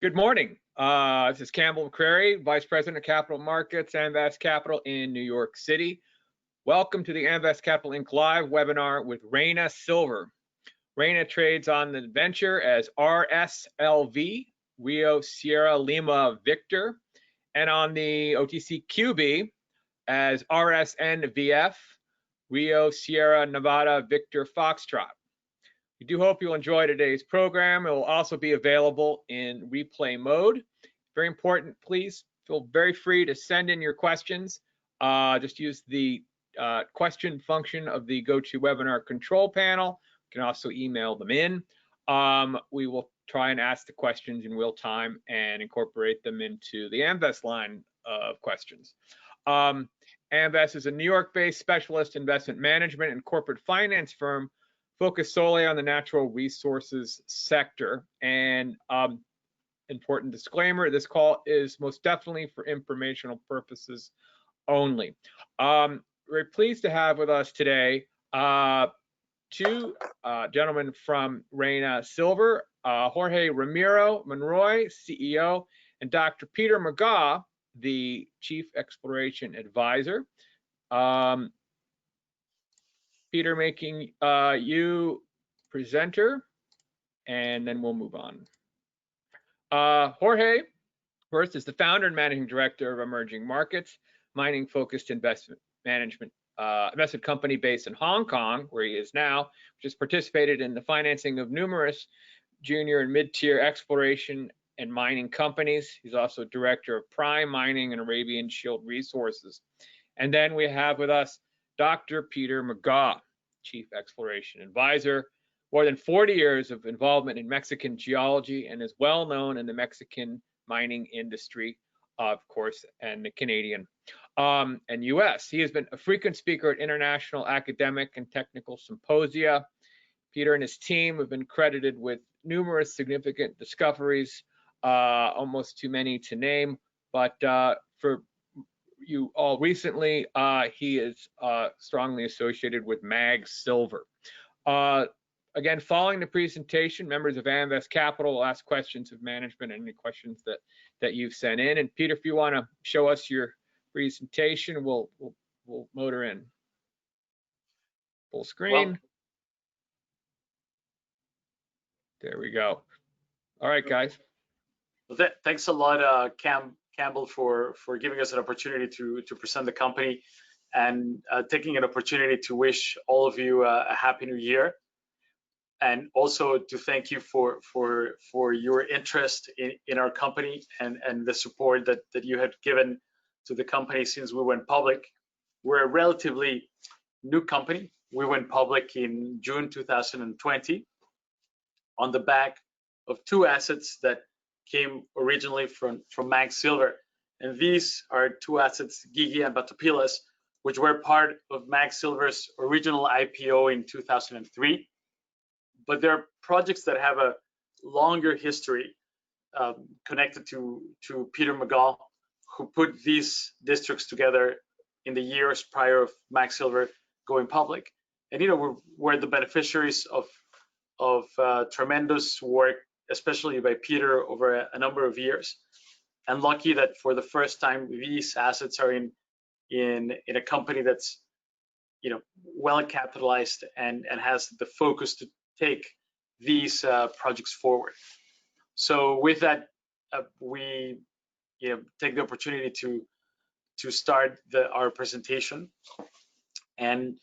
Good morning. This is Campbell McCrary, Vice President of Capital Markets, Amvest Capital in New York City. Welcome to the Amvest Capital Inc. live webinar with Reyna Silver. Reyna trades on the venture as RSLV, Rio Sierra Lima Victor, and on the OTCQB as RSNVF, Rio Sierra Nevada Victor Foxtrot. We do hope you'll enjoy today's program. It will also be available in replay mode. Very important, please feel very free to send in your questions. Just use the question function of the GoToWebinar control panel. You can also email them in. We will try and ask the questions in real time and incorporate them into the Amvest line of questions. Amvest is a New York-based specialist investment management and corporate finance firm focused solely on the natural resources sector. And important disclaimer, this call is most definitely for informational purposes only. We're pleased to have with us today two gentlemen from Reyna Silver, Jorge Ramiro Monroy, CEO, and Dr. Peter McGaugh, the Chief Exploration Advisor. Peter, making you presenter, and then we'll move on. Jorge, first, is the founder and managing director of Emerging Markets, mining-focused investment management investment company based in Hong Kong, where he is now, which has participated in the financing of numerous junior and mid-tier exploration and mining companies. He's also director of Prime Mining and Arabian Shield Resources. And then we have with us Dr. Peter McGaugh, Chief Exploration Advisor, more than 40 years of involvement in Mexican geology and is well known in the Mexican mining industry, of course, and the Canadian and US. He has been a frequent speaker at international academic and technical symposia. Peter and his team have been credited with numerous significant discoveries, almost too many to name, but for you all recently, he is strongly associated with MAG Silver. Again, following the presentation, members of Amvest Capital will ask questions of management and any questions that you've sent in. And Peter, if you want to show us your presentation, we'll motor in. Full screen. Well, there we go. All right, guys. Well, thanks a lot, Campbell, for giving us an opportunity to present the company and taking an opportunity to wish all of you a happy new year, and also to thank you for your interest in our company and the support that you have given to the company since we went public. We're a relatively new company. We went public in June 2020 on the back of two assets that came originally from MAG Silver, and these are two assets, Guigui and Batopilas, which were part of MAG Silver's original IPO in 2003. But they're projects that have a longer history connected to Peter McGaugh, who put these districts together in the years prior of MAG Silver going public. And we're the beneficiaries of tremendous work, especially by Peter, over a number of years, and lucky that for the first time these assets are in a company that's well capitalized and has the focus to take these projects forward. So with that, we take the opportunity to start our presentation, and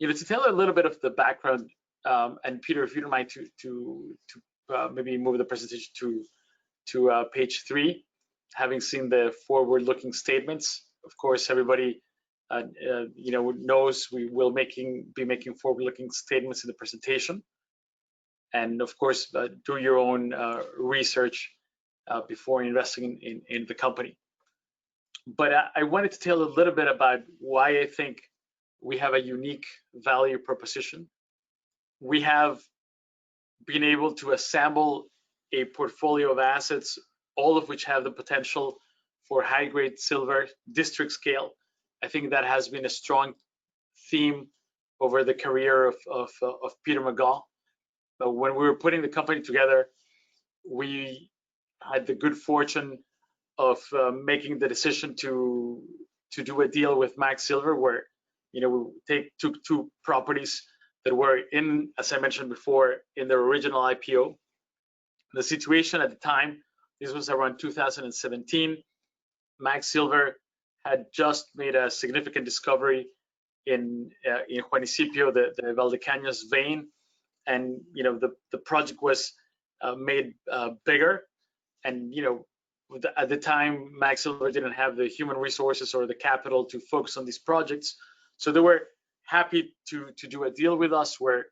to tell a little bit of the background. And Peter, if you don't mind to maybe move the presentation to page 3, having seen the forward-looking statements. Of course, everybody knows we will be making forward-looking statements in the presentation, and of course do your own research before investing in the company. But I wanted to tell a little bit about why I think we have a unique value proposition. We have been able to assemble a portfolio of assets, all of which have the potential for high-grade silver district scale. I think that has been a strong theme over the career of Peter McGaugh. But when we were putting the company together, we had the good fortune of making the decision to do a deal with Max Silver, where we took two properties that were in, as I mentioned before, in their original IPO. The situation at the time, this was around 2017. Max Silver had just made a significant discovery in Juanicipio, the Valdecañas vein, and the project was made bigger, and at the time Max Silver didn't have the human resources or the capital to focus on these projects, so they were happy to do a deal with us where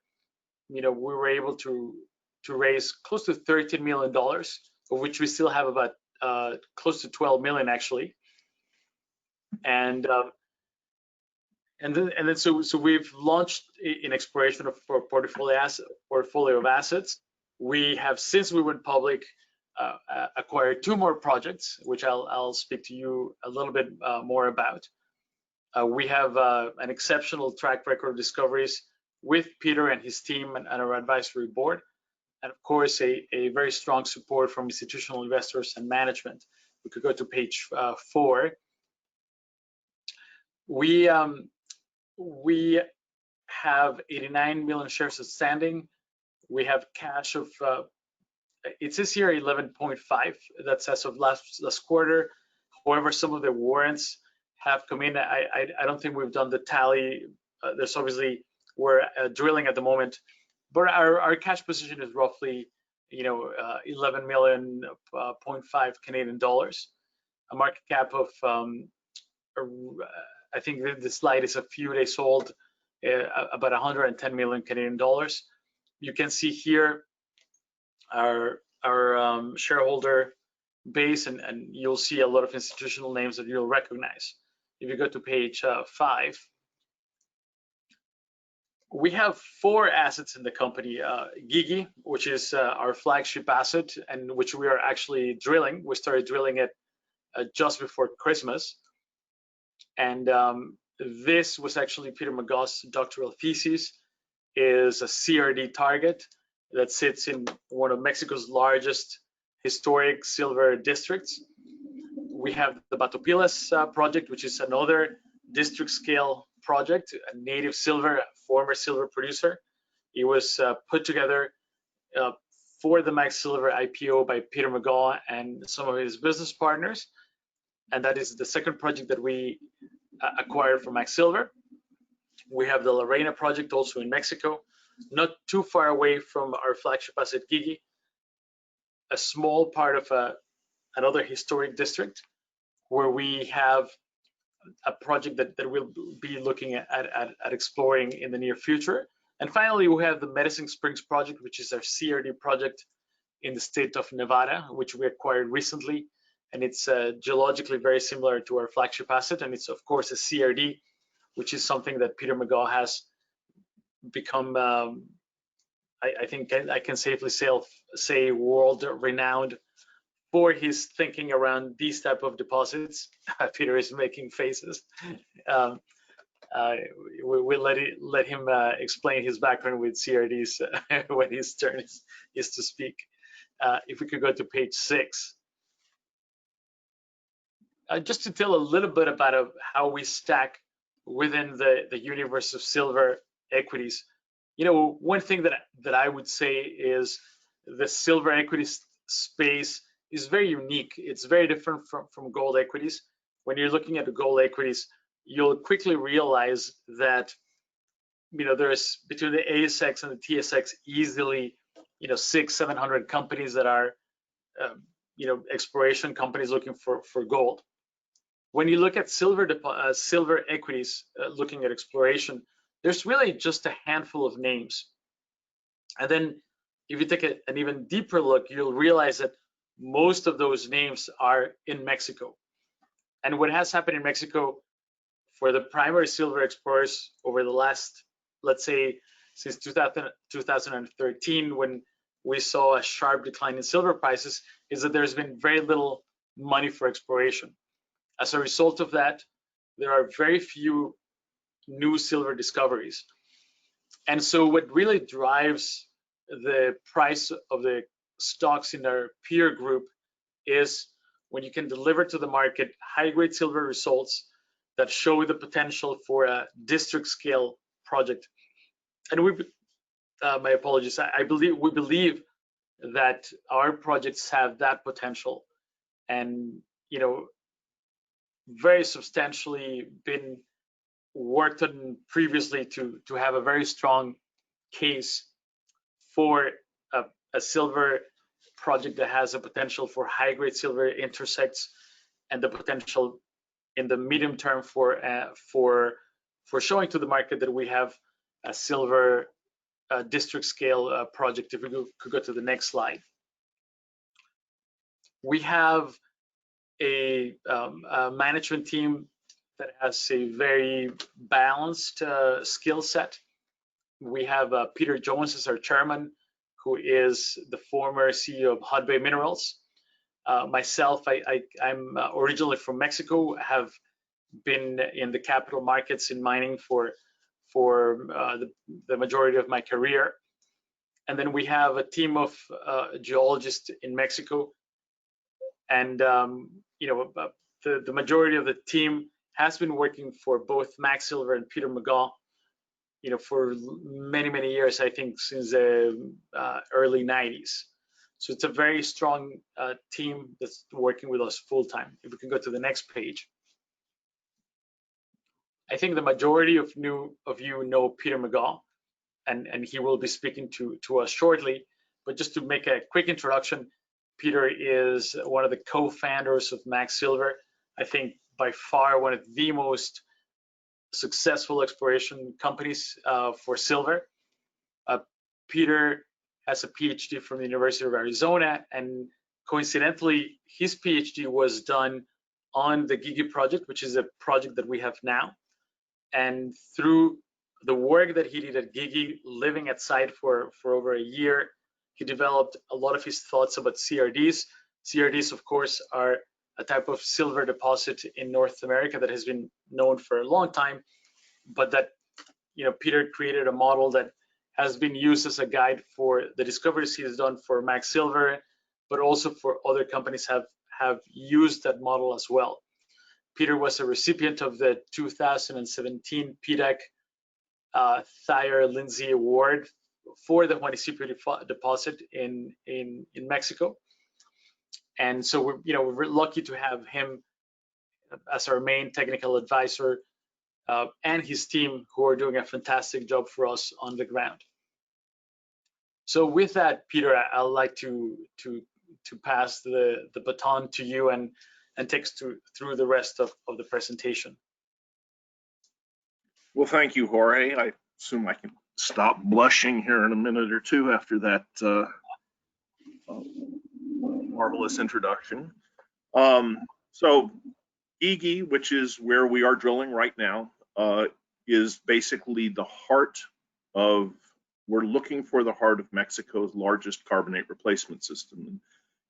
we were able to raise close to $13 million, of which we still have about close to 12 million actually, and then so we've launched an exploration for portfolio of assets. We have, since we went public, acquired two more projects, which I'll speak to you a little bit more about. We have an exceptional track record of discoveries with Peter and his team and our advisory board, and of course a very strong support from institutional investors and management. We could go to page 4. We have 89 million shares outstanding. We have cash of, it says here 11.5. That's as of last quarter. However, some of the warrants have come in. I don't think we've done the tally. There's obviously, we're drilling at the moment, but our cash position is roughly 11 million, 0.5 Canadian dollars, a market cap of I think the slide is a few days old, about 110 million Canadian dollars. You can see here our shareholder base, and you'll see a lot of institutional names that you'll recognize. If you go to page 5, we have 4 assets in the company. Guigui, which is our flagship asset, and which we are actually drilling. We started drilling it just before Christmas. And this was actually Peter McGough's doctoral thesis, is a CRD target that sits in one of Mexico's largest historic silver districts. We have the Batopilas project, which is another district scale project, a native silver, former silver producer. It was put together for the Max Silver IPO by Peter McGough and some of his business partners. And that is the second project that we acquired from Max Silver. We have the La Reyna project also in Mexico, not too far away from our flagship asset Guigui, a small part of another historic district where we have a project that we'll be looking at exploring in the near future. And finally, we have the Medicine Springs project, which is our CRD project in the state of Nevada, which we acquired recently. And it's geologically very similar to our flagship asset, and it's of course a CRD, which is something that Peter McGough has become, I think I can safely say world-renowned for his thinking around these type of deposits. Peter is making faces. We'll let him explain his background with CRDs when his turn is to speak. If we could go to page 6. Just to tell a little bit about how we stack within the universe of silver equities. One thing that I would say is the silver equities space is very unique. It's very different from gold equities. When you're looking at the gold equities, you'll quickly realize that there's between the ASX and the TSX easily 600-700 companies that are exploration companies looking for gold. When you look at silver equities, looking at exploration, there's really just a handful of names. And then if you take an even deeper look, you'll realize that most of those names are in Mexico. And what has happened in Mexico for the primary silver explorers over the last, let's say, since 2013, when we saw a sharp decline in silver prices, is that there's been very little money for exploration. As a result of that, there are very few new silver discoveries. And so what really drives the price of the stocks in our peer group is when you can deliver to the market high-grade silver results that show the potential for a district-scale project. And my apologies, we believe that our projects have that potential, and very substantially been worked on previously to have a very strong case for a silver project that has a potential for high-grade silver intersects, and the potential in the medium term for showing to the market that we have a silver district scale project. If we could go to the next slide. We have a management team that has a very balanced skill set. We have Peter Jones as our chairman, who is the former CEO of Hudbay Minerals. Myself, I'm originally from Mexico, have been in the capital markets in mining for the majority of my career. And then we have a team of geologists in Mexico, and the majority of the team has been working for both Mac Silver and Peter McGaw, for many years, I think since the early 90s. So it's a very strong team that's working with us full time. If we can go to the next page. I think the majority of you know Peter McGaw, and he will be speaking to us shortly. But just to make a quick introduction, Peter is one of the co-founders of Mac Silver. I think by far one of the most successful exploration companies for silver. Peter has a PhD from the University of Arizona, and coincidentally, his PhD was done on the Guigui project, which is a project that we have now. And through the work that he did at Guigui, living at site for over a year, he developed a lot of his thoughts about CRDs. CRDs, of course, are a type of silver deposit in North America that has been known for a long time, but that Peter created a model that has been used as a guide for the discoveries he has done for Mac Silver, but also for other companies have used that model as well. Peter was a recipient of the 2017 PDAC Thayer Lindsay Award for the Juanicipio deposit in Mexico. And so we're lucky to have him as our main technical advisor, and his team, who are doing a fantastic job for us on the ground. So with that, Peter, I'd like to pass the baton to you and take us through the rest of the presentation. Well, thank you, Jorge. I assume I can stop blushing here in a minute or two after that marvelous introduction. So Guigui, which is where we are drilling right now, is basically the heart of, we're looking for the heart of Mexico's largest carbonate replacement system.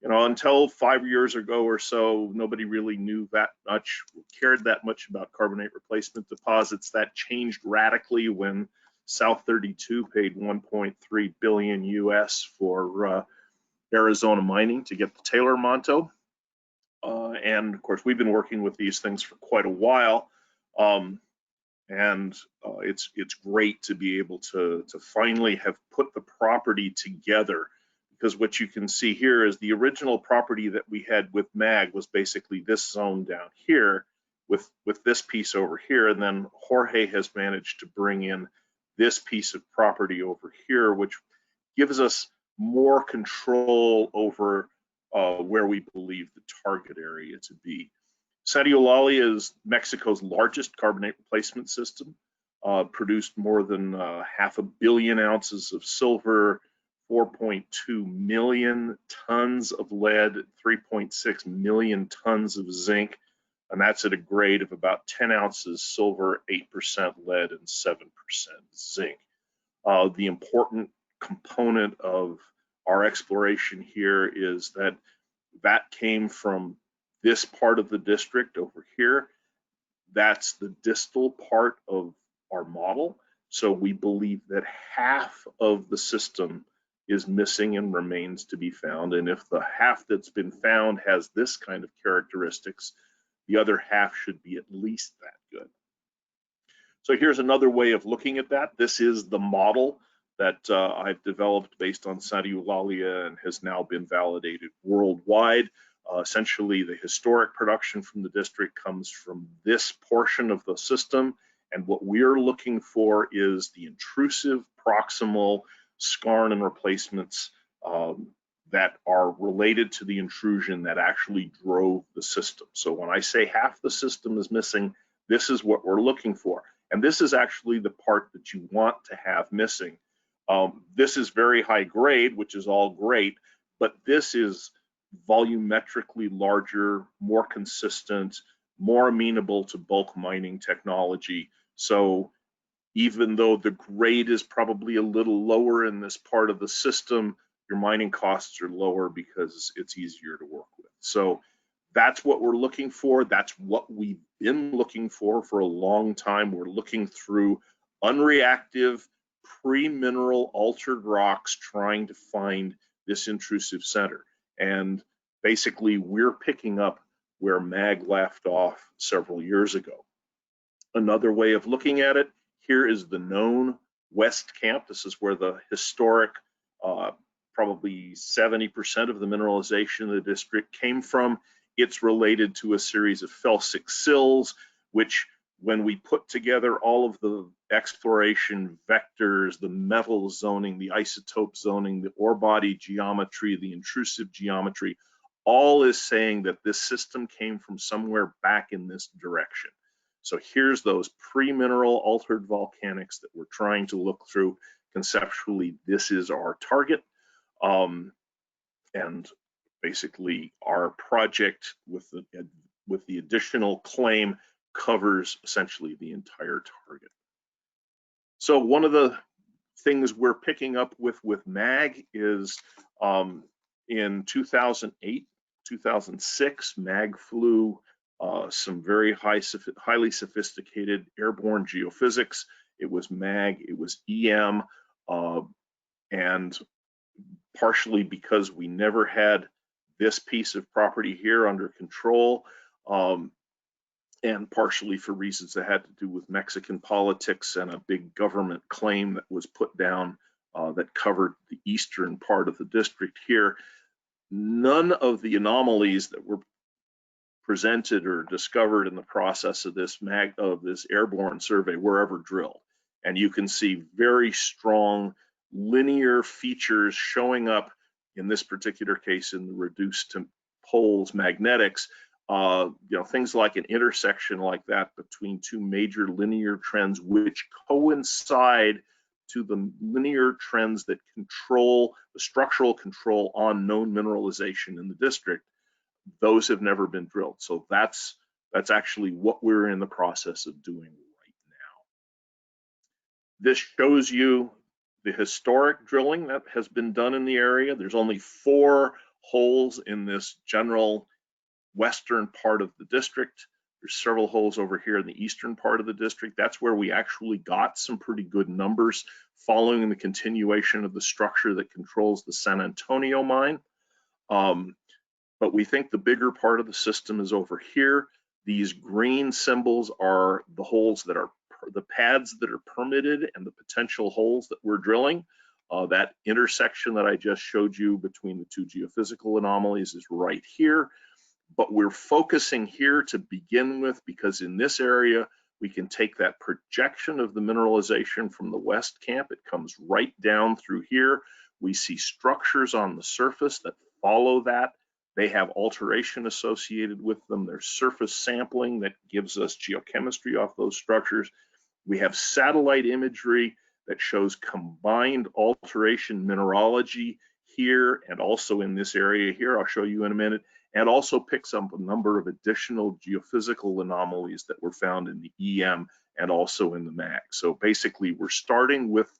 Until 5 years ago or so, nobody really knew that much, cared that much about carbonate replacement deposits. That changed radically when South 32 paid 1.3 billion US for Arizona mining to get the Taylor Manto. And of course, we've been working with these things for quite a while. It's great to be able to finally have put the property together, because what you can see here is the original property that we had with MAG was basically this zone down here with this piece over here, and then Jorge has managed to bring in this piece of property over here, which gives us more control over where we believe the target area to be. Sadiolali is Mexico's largest carbonate replacement system, produced more than 500 million ounces of silver, 4.2 million tons of lead, 3.6 million tons of zinc, and that's at a grade of about 10 ounces silver, 8% lead, and 7% zinc. The important component of our exploration here is that came from this part of the district over here. That's the distal part of our model. So we believe that half of the system is missing and remains to be found. And if the half that's been found has this kind of characteristics, the other half should be at least that good. So here's another way of looking at that. This is the model that I've developed based on Sadiulalia and has now been validated worldwide. Essentially, the historic production from the district comes from this portion of the system, and what we're looking for is the intrusive proximal skarn and replacements that are related to the intrusion that actually drove the system. So when I say half the system is missing, this is what we're looking for. And this is actually the part that you want to have missing. This is very high grade, which is all great, but this is volumetrically larger, more consistent, more amenable to bulk mining technology. So even though the grade is probably a little lower in this part of the system, your mining costs are lower because it's easier to work with. So that's what we're looking for. That's what we've been looking for a long time. We're looking through unreactive, pre-mineral altered rocks trying to find this intrusive center. And basically, we're picking up where MAG left off several years ago. Another way of looking at it, here is the known West Camp. This is where the historic, probably 70% of the mineralization of the district came from. It's related to a series of felsic sills, which when we put together all of the exploration vectors, the metal zoning, the isotope zoning, the ore body geometry, the intrusive geometry, all is saying that this system came from somewhere back in this direction. So here's those pre-mineral altered volcanics that we're trying to look through. Conceptually, this is our target. And basically our project with the additional claim covers essentially the entire target. So one of the things we're picking up with MAG is in 2008, 2006, MAG flew some very highly sophisticated airborne geophysics. It was MAG, it was EM, and partially because we never had this piece of property here under control, and partially for reasons that had to do with Mexican politics and a big government claim that was put down that covered the eastern part of the district here. None of the anomalies that were presented or discovered in the process of this airborne survey were ever drilled. And you can see very strong linear features showing up in this particular case in the reduced to poles magnetics. Things like an intersection like that between two major linear trends which coincide to the linear trends that control the structural control on known mineralization in the district. Those have never been drilled. So that's actually what we're in the process of doing right now. This shows you the historic drilling that has been done in the area. There's only 4 holes in this general western part of the district. There's several holes over here in the eastern part of the district. That's where we actually got some pretty good numbers following the continuation of the structure that controls the San Antonio mine. But we think the bigger part of the system is over here. These green symbols are the holes that are the pads that are permitted and the potential holes that we're drilling. That intersection that I just showed you between the 2 geophysical anomalies is right here. But we're focusing here to begin with because in this area, we can take that projection of the mineralization from the West Camp. It comes right down through here. We see structures on the surface that follow that. They have alteration associated with them. There's surface sampling that gives us geochemistry off those structures. We have satellite imagery that shows combined alteration mineralogy here and also in this area here. I'll show you in a minute. And also picks up a number of additional geophysical anomalies that were found in the EM and also in the MAG. So basically, we're starting with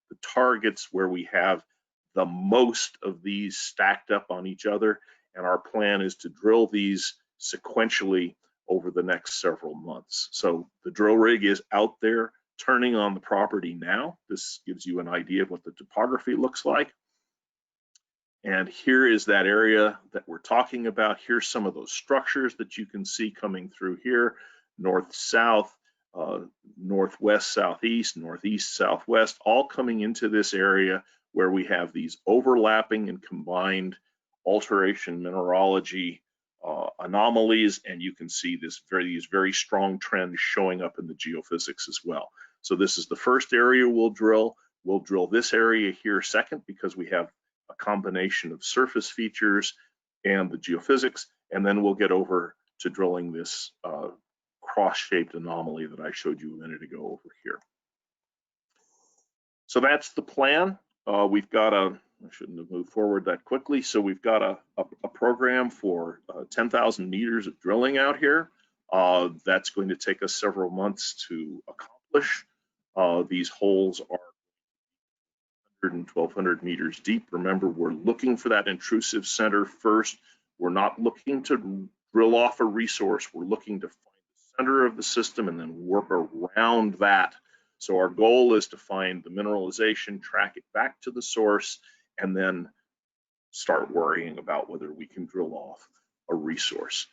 the targets where we have the most of these stacked up on each other, and our plan is to drill these sequentially over the next several months. So the drill rig is out there turning on the property now. This gives you an idea of what the topography looks like. And here is that area that we're talking about. Here's some of those structures that you can see coming through here, north-south, northwest, southeast, northeast, southwest, all coming into this area where we have these overlapping and combined alteration mineralogy anomalies, and you can see these very strong trends showing up in the geophysics as well. So this is the first area we'll drill. We'll drill this area here second because we have a combination of surface features and the geophysics, and then we'll get over to drilling this cross-shaped anomaly that I showed you a minute ago over here. So that's the plan. We've got I shouldn't have moved forward that quickly. So we've got a program for 10,000 meters of drilling out here. That's going to take us several months to accomplish. These holes are 100 and 1,200 meters deep. Remember, we're looking for that intrusive center first. We're not looking to drill off a resource. We're looking to find the center of the system and then work around that. So our goal is to find the mineralization, track it back to the source, and then start worrying about whether we can drill off a resource.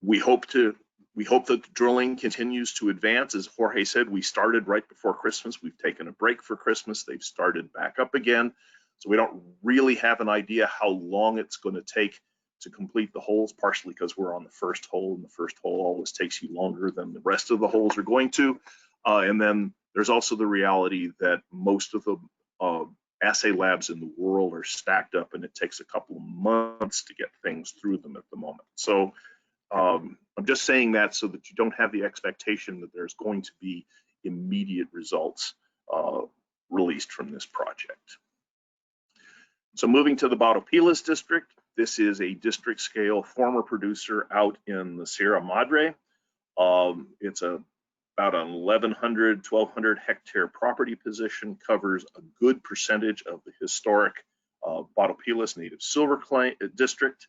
We hope that the drilling continues to advance. As Jorge said, we started right before Christmas. We've taken a break for Christmas. They've started back up again. So we don't really have an idea how long it's going to take to complete the holes, partially because we're on the first hole, and the first hole always takes you longer than the rest of the holes are going to. And then there's also the reality that most of the assay labs in the world are stacked up, and it takes a couple of months to get things through them at the moment. So I'm just saying that so that you don't have the expectation that there's going to be immediate results released from this project. So moving to the Batopilas district, this is a district scale former producer out in the Sierra Madre. It's about an 1,100, 1,200 hectare property position, covers a good percentage of the historic Batopilas native silver district.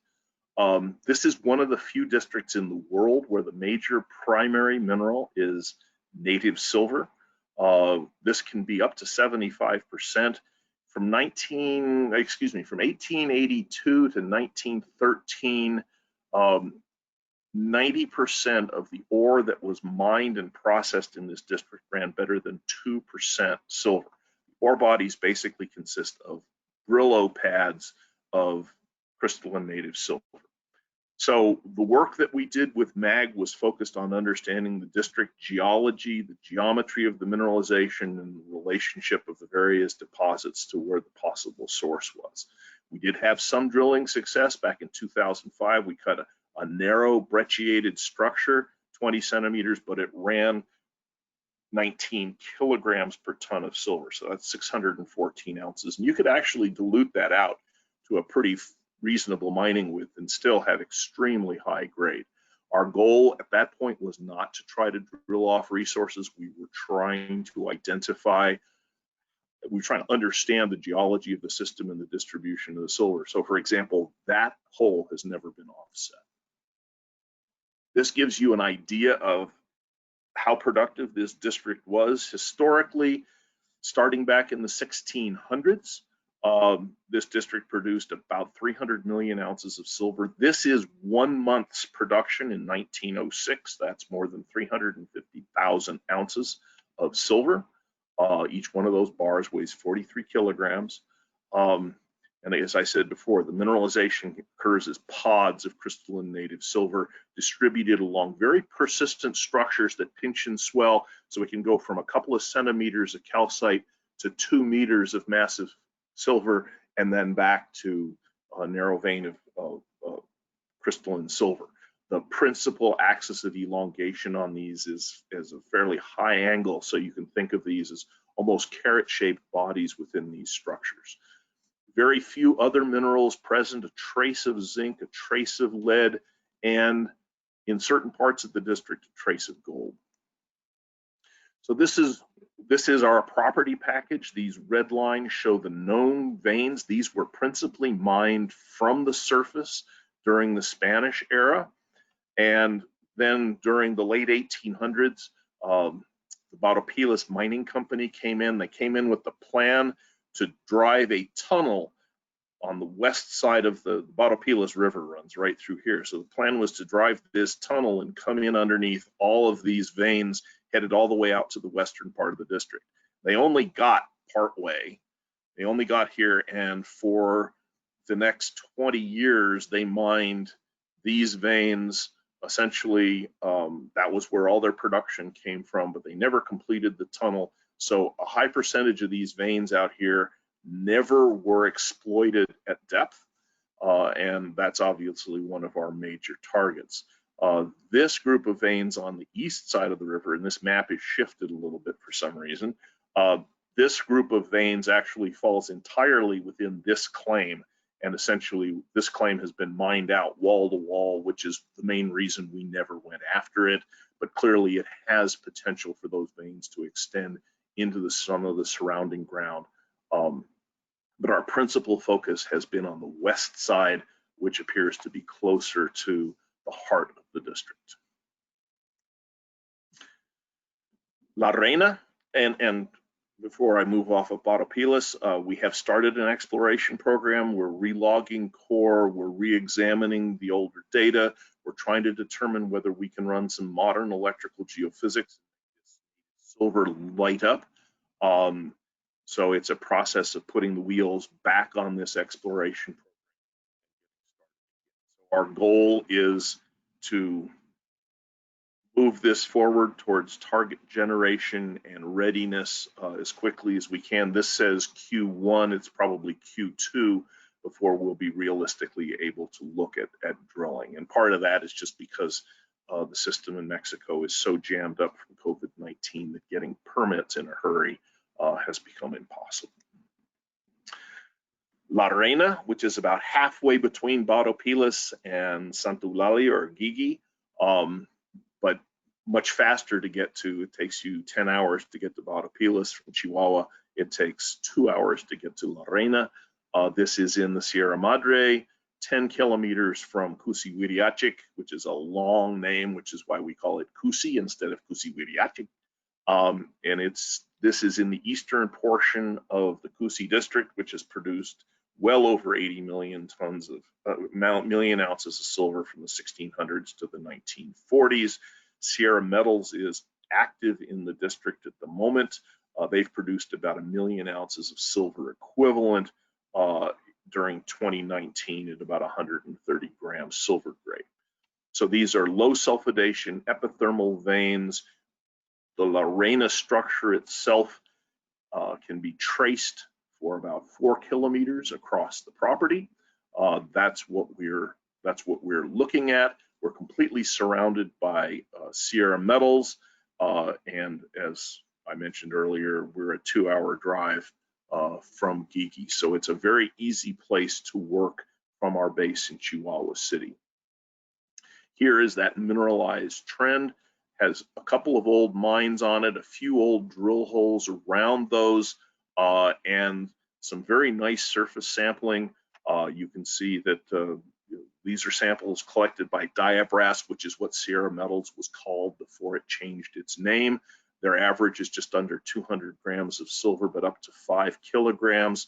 This is one of the few districts in the world where the major primary mineral is native silver. This can be up to 75%. From 1882 to 1913, 90% of the ore that was mined and processed in this district ran better than 2% silver. Ore bodies basically consist of Brillo pads of crystalline native silver. So the work that we did with MAG was focused on understanding the district geology, the geometry of the mineralization, and the relationship of the various deposits to where the possible source was. We did have some drilling success. Back in 2005, we cut a narrow brecciated structure, 20 centimeters, but it ran 19 kilograms per ton of silver. So that's 614 ounces. And you could actually dilute that out to a pretty reasonable mining width and still have extremely high grade. Our goal at that point was not to try to drill off resources. We were trying to identify, we were trying to understand the geology of the system and the distribution of the silver. So for example, that hole has never been offset. This gives you an idea of how productive this district was historically. Starting back in the 1600s, this district produced about 300 million ounces of silver. This is 1 month's production in 1906. That's more than 350,000 ounces of silver. Each one of those bars weighs 43 kilograms. And as I said before, the mineralization occurs as pods of crystalline native silver distributed along very persistent structures that pinch and swell. So it can go from a couple of centimeters of calcite to 2 meters of massive silver, and then back to a narrow vein of crystalline silver. The principal axis of elongation on these is a fairly high angle, so you can think of these as almost carrot-shaped bodies within these structures. Very few other minerals present, a trace of zinc, a trace of lead, and in certain parts of the district, a trace of gold. So this is our property package. These red lines show the known veins. These were principally mined from the surface during the Spanish era. And then during the late 1800s, the Batopilas Mining Company came in. They came in with the plan to drive a tunnel on the west side of the Batopilas River, runs right through here. So the plan was to drive this tunnel and come in underneath all of these veins, headed all the way out to the western part of the district. They only got part way. They only got here, and for the next 20 years, they mined these veins. Essentially, that was where all their production came from, but they never completed the tunnel. So a high percentage of these veins out here never were exploited at depth, and that's obviously one of our major targets. This group of veins on the east side of the river, and this map is shifted a little bit for some reason, this group of veins actually falls entirely within this claim, and essentially this claim has been mined out wall to wall, which is the main reason we never went after it, but clearly it has potential for those veins to extend into some of the surrounding ground. But our principal focus has been on the west side, which appears to be closer to the heart of the district. La Reyna, and before I move off of Batopilas, we have started an exploration program. We're relogging core, we're re-examining the older data. We're trying to determine whether we can run some modern electrical geophysics, silver light up. So it's a process of putting the wheels back on this exploration program. So our goal is to move this forward towards target generation and readiness as quickly as we can. This says Q1, it's probably Q2 before we'll be realistically able to look at drilling. And part of that is just because the system in Mexico is so jammed up from COVID-19 that getting permits in a hurry has become impossible. La Reyna, which is about halfway between Batopilas and Santulali or Guigui, but much faster to get to. It takes you 10 hours to get to Batopilas from Chihuahua. It takes 2 hours to get to La Reyna. This is in the Sierra Madre, 10 kilometers from Cusihuiriachic, which is a long name, which is why we call it Cusi instead of Cusihuiriachic. And this is in the eastern portion of the Cusi district, which has produced well over 80 million tons of million ounces of silver from the 1600s to the 1940s. Sierra Metals is active in the district at the moment. They've produced about 1 million ounces of silver equivalent during 2019 at about 130 grams silver grade. So these are low sulfidation epithermal veins. The La Reyna structure itself can be traced for about 4 kilometers across the property. That's what we're looking at. We're completely surrounded by Sierra Metals, and as I mentioned earlier, we're a 2-hour drive from Guigui, so it's a very easy place to work from our base in Chihuahua City. Here is that mineralized trend. Has a couple of old mines on it, a few old drill holes around those, and some very nice surface sampling. You can see that these are samples collected by Diabras, which is what Sierra Metals was called before it changed its name. Their average is just under 200 grams of silver, but up to 5 kilograms.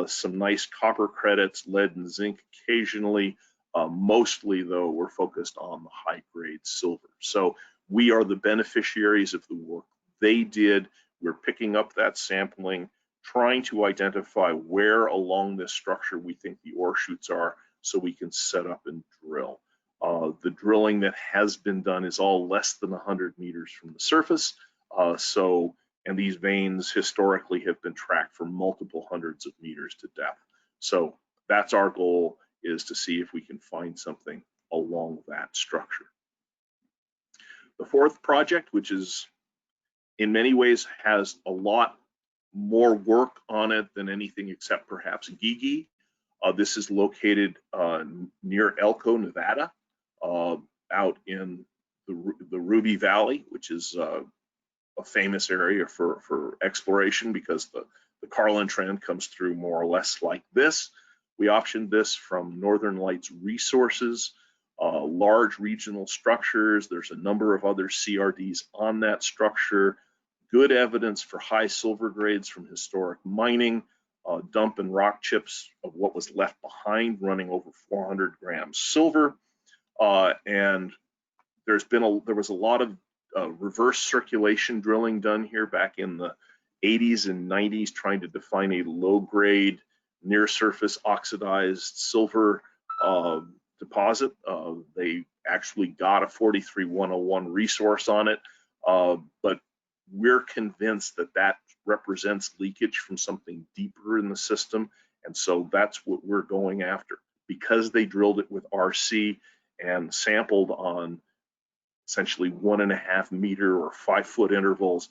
Some nice copper credits, lead and zinc occasionally. Mostly, though, we're focused on the high-grade silver. So we are the beneficiaries of the work they did. We're picking up that sampling, trying to identify where along this structure we think the ore chutes are so we can set up and drill. The drilling that has been done is all less than 100 meters from the surface. And these veins historically have been tracked for multiple hundreds of meters to depth. So that's our goal, is to see if we can find something along that structure. The fourth project, which is in many ways has a lot more work on it than anything except perhaps Guigui. This is located near Elko, Nevada, out in the Ruby Valley, which is a famous area for exploration because the Carlin Trend comes through more or less like this. We optioned this from Northern Lights Resources, large regional structures. There's a number of other CRDs on that structure. Good evidence for high silver grades from historic mining. dump and rock chips of what was left behind, running over 400 grams silver. And there was a lot of reverse circulation drilling done here back in the 80s and 90s, trying to define a low-grade, near-surface oxidized silver deposit. They actually got a 43101 resource on it, but we're convinced that that represents leakage from something deeper in the system, and so that's what we're going after. Because they drilled it with RC and sampled on essentially 1.5 meter or 5 foot intervals,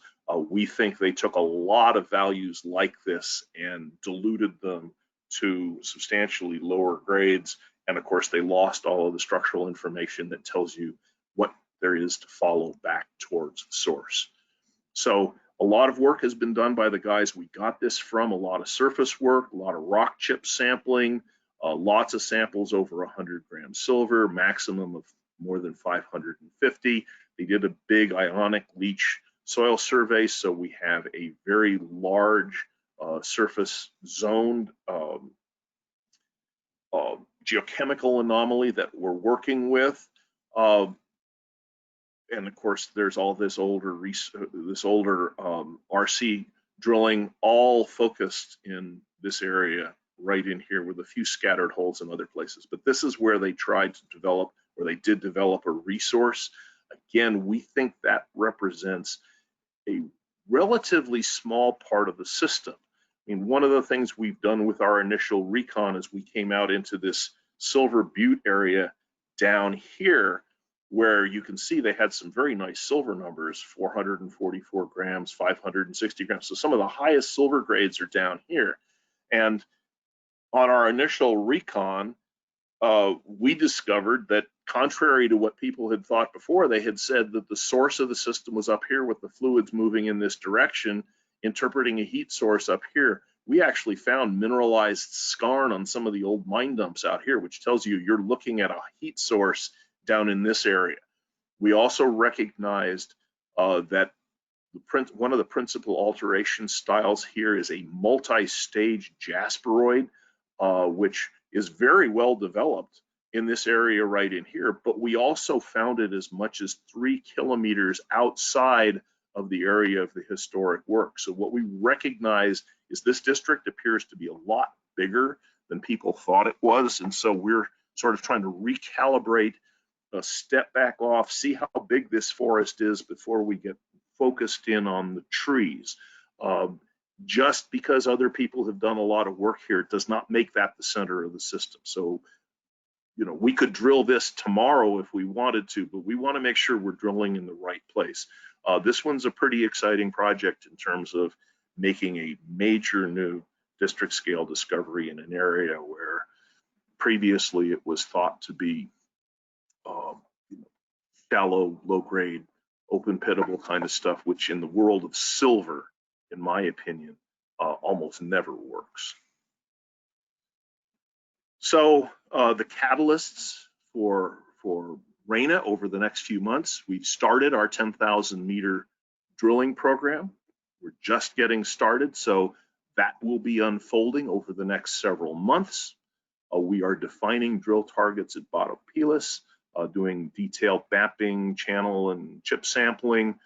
we think they took a lot of values like this and diluted them to substantially lower grades. And of course, they lost all of the structural information that tells you what there is to follow back towards the source. So a lot of work has been done by the guys we got this from, a lot of surface work, a lot of rock chip sampling, lots of samples over 100 grams silver, maximum of more than 550. They did a big ionic leach soil survey, so we have a very large surface zoned geochemical anomaly that we're working with. And of course, there's all this older RC drilling, all focused in this area right in here with a few scattered holes in other places. But this is where they tried to develop, or they did develop a resource. Again, we think that represents a relatively small part of the system. I mean, one of the things we've done with our initial recon is we came out into this Silver Butte area down here, where you can see they had some very nice silver numbers, 444 grams, 560 grams. So some of the highest silver grades are down here. And on our initial recon, we discovered that, contrary to what people had thought before, they had said that the source of the system was up here with the fluids moving in this direction, interpreting a heat source up here. We actually found mineralized skarn on some of the old mine dumps out here, which tells you you're looking at a heat source down in this area. We also recognized that one of the principal alteration styles here is a multi-stage jasperoid, which is very well developed in this area right in here, but we also found it as much as 3 kilometers outside of the area of the historic work. So what we recognize is this district appears to be a lot bigger than people thought it was, and so we're sort of trying to recalibrate, step back off, see how big this forest is before we get focused in on the trees. Just because other people have done a lot of work here does not make that the center of the system. So, you know, we could drill this tomorrow if we wanted to, but we want to make sure we're drilling in the right place. This one's a pretty exciting project in terms of making a major new district scale discovery in an area where previously it was thought to be shallow, low grade, open pitable kind of stuff, which in the world of silver, in my opinion, almost never works. So the catalysts for Reyna over the next few months, we've started our 10,000 meter drilling program. We're just getting started, so that will be unfolding over the next several months. We are defining drill targets at Batopilas, doing detailed mapping, channel and chip sampling,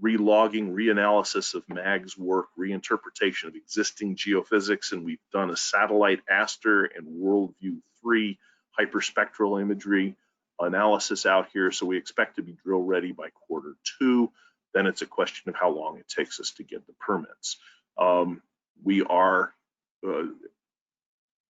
relogging, reanalysis of MAG's work, reinterpretation of existing geophysics, and we've done a satellite aster and worldview 3 hyperspectral imagery analysis out here. So we expect to be drill ready by Q2. Then it's a question of how long it takes us to get the permits. We are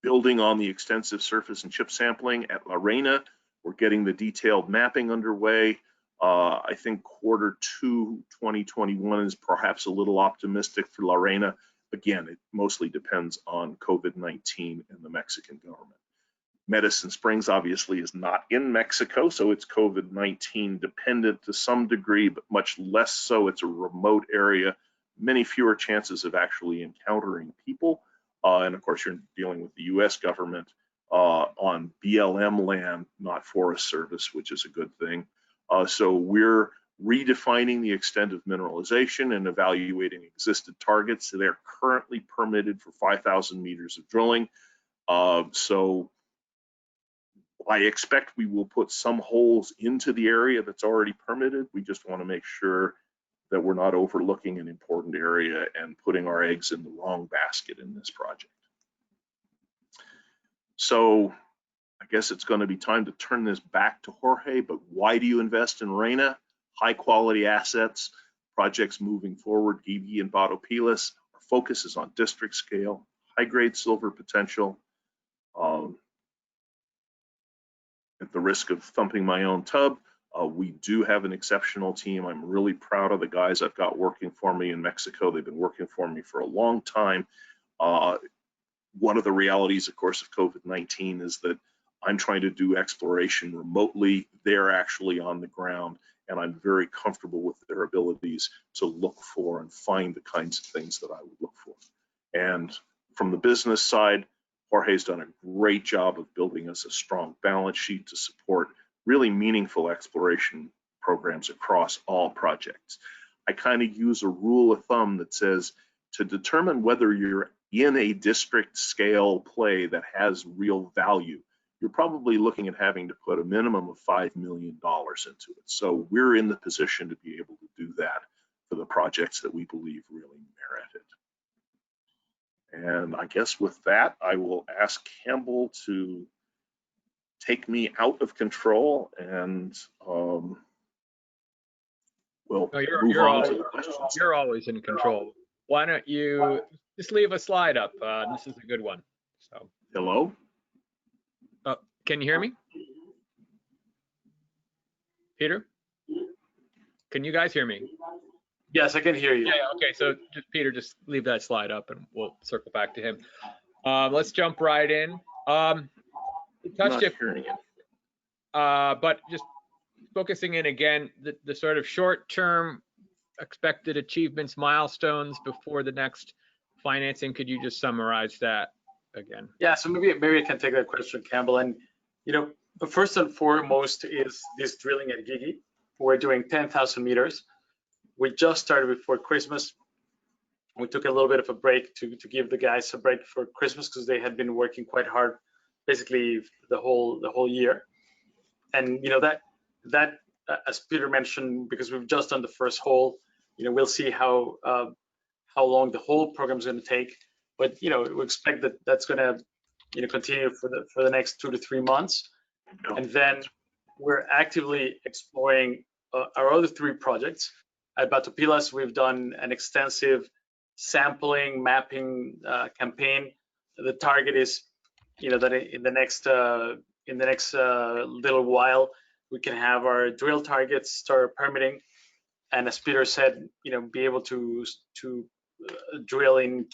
building on the extensive surface and chip sampling at La Reyna. We're getting the detailed mapping underway. I think Q2 2021 is perhaps a little optimistic for La Reyna. Again, it mostly depends on COVID-19 and the Mexican government. Medicine Springs obviously is not in Mexico, so it's COVID-19 dependent to some degree, but much less so. It's a remote area, many fewer chances of actually encountering people. And of course, you're dealing with the US government on BLM land, not Forest Service, which is a good thing. So we're redefining the extent of mineralization and evaluating existing targets. They're currently permitted for 5,000 meters of drilling. So I expect we will put some holes into the area that's already permitted. We just want to make sure that we're not overlooking an important area and putting our eggs in the wrong basket in this project. So I guess it's going to be time to turn this back to Jorge, but why do you invest in Reyna? High quality assets, projects moving forward, Guigui and Batopilas. Our focus is on district scale, high grade silver potential. At the risk of thumping my own tub, we do have an exceptional team. I'm really proud of the guys I've got working for me in Mexico. They've been working for me for a long time. One of the realities, of course, of COVID-19 is that I'm trying to do exploration remotely. They're actually on the ground, and I'm very comfortable with their abilities to look for and find the kinds of things that I would look for. And from the business side, Jorge's done a great job of building us a strong balance sheet to support really meaningful exploration programs across all projects. I kind of use a rule of thumb that says to determine whether you're in a district scale play that has real value, you're probably looking at having to put a minimum of $5 million into it. So we're in the position to be able to do that for the projects that we believe really merit it. And I guess with that, I will ask Campbell to take me out of control, and we'll move on to the questions. You're always in control. Why don't you just leave a slide up? This is a good one. So. Hello? Can you hear me? Peter? Can you guys hear me? Yes, I can hear you. Yeah, okay, so Peter, just leave that slide up and we'll circle back to him. Let's jump right in. Touched it, but just focusing in again, the sort of short-term expected achievements, milestones before the next financing. Could you just summarize that again? Yeah, so maybe I can take that question, Campbell. And the first and foremost is this drilling at Guigui. We're doing 10,000 meters. We just started before Christmas. We took a little bit of a break to give the guys a break for Christmas because they had been working quite hard, basically the whole year. And that as Peter mentioned, because we've just done the first hole, we'll see how long the whole program is going to take. But we expect that that's going to continue for the next 2 to 3 months. And then we're actively exploring our other 3 projects. At Batopilas, we've done an extensive sampling mapping campaign. The target is that in the next little while we can have our drill targets start permitting, and as Peter said, be able to drill in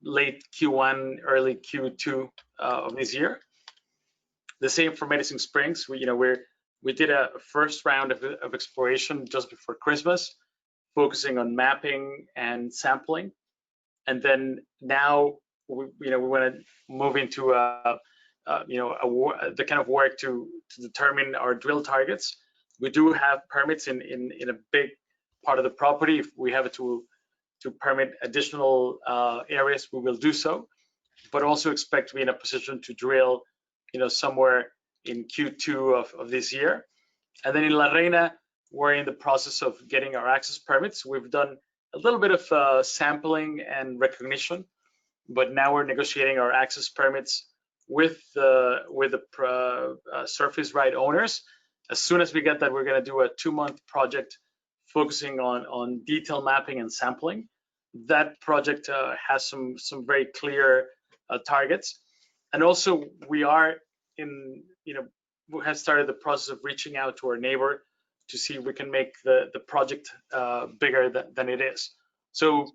late Q1, early Q2 of this year. The same for Medicine Springs. We did a first round of exploration just before Christmas, focusing on mapping and sampling, and then now we want to move into the kind of work to determine our drill targets. We do have permits in a big part of the property. If we have to permit additional areas, we will do so, but also expect to be in a position to drill somewhere in Q2 of this year. And then in La Reyna, we're in the process of getting our access permits. We've done a little bit of sampling and recognition, but now we're negotiating our access permits with the surface right owners. As soon as we get that, we're going to do a 2-month project focusing on detail mapping and sampling. That project has some very clear targets, and also we have started the process of reaching out to our neighbor to see if we can make the project bigger than it is. So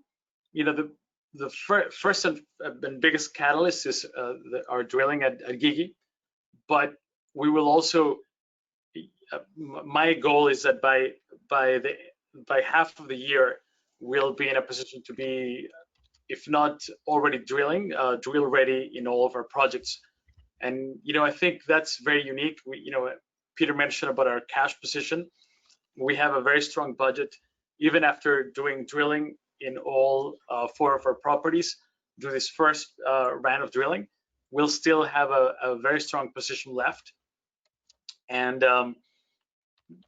the first and biggest catalyst is our drilling at Guigui, but we will also, my goal is that by half of the year we'll be in a position to be, if not already drilling, drill ready in all of our projects. And I think that's very unique. Peter mentioned about our cash position. we have a very strong budget, even after doing drilling in all 4 of our properties. Do this first round of drilling, we'll still have a very strong position left. And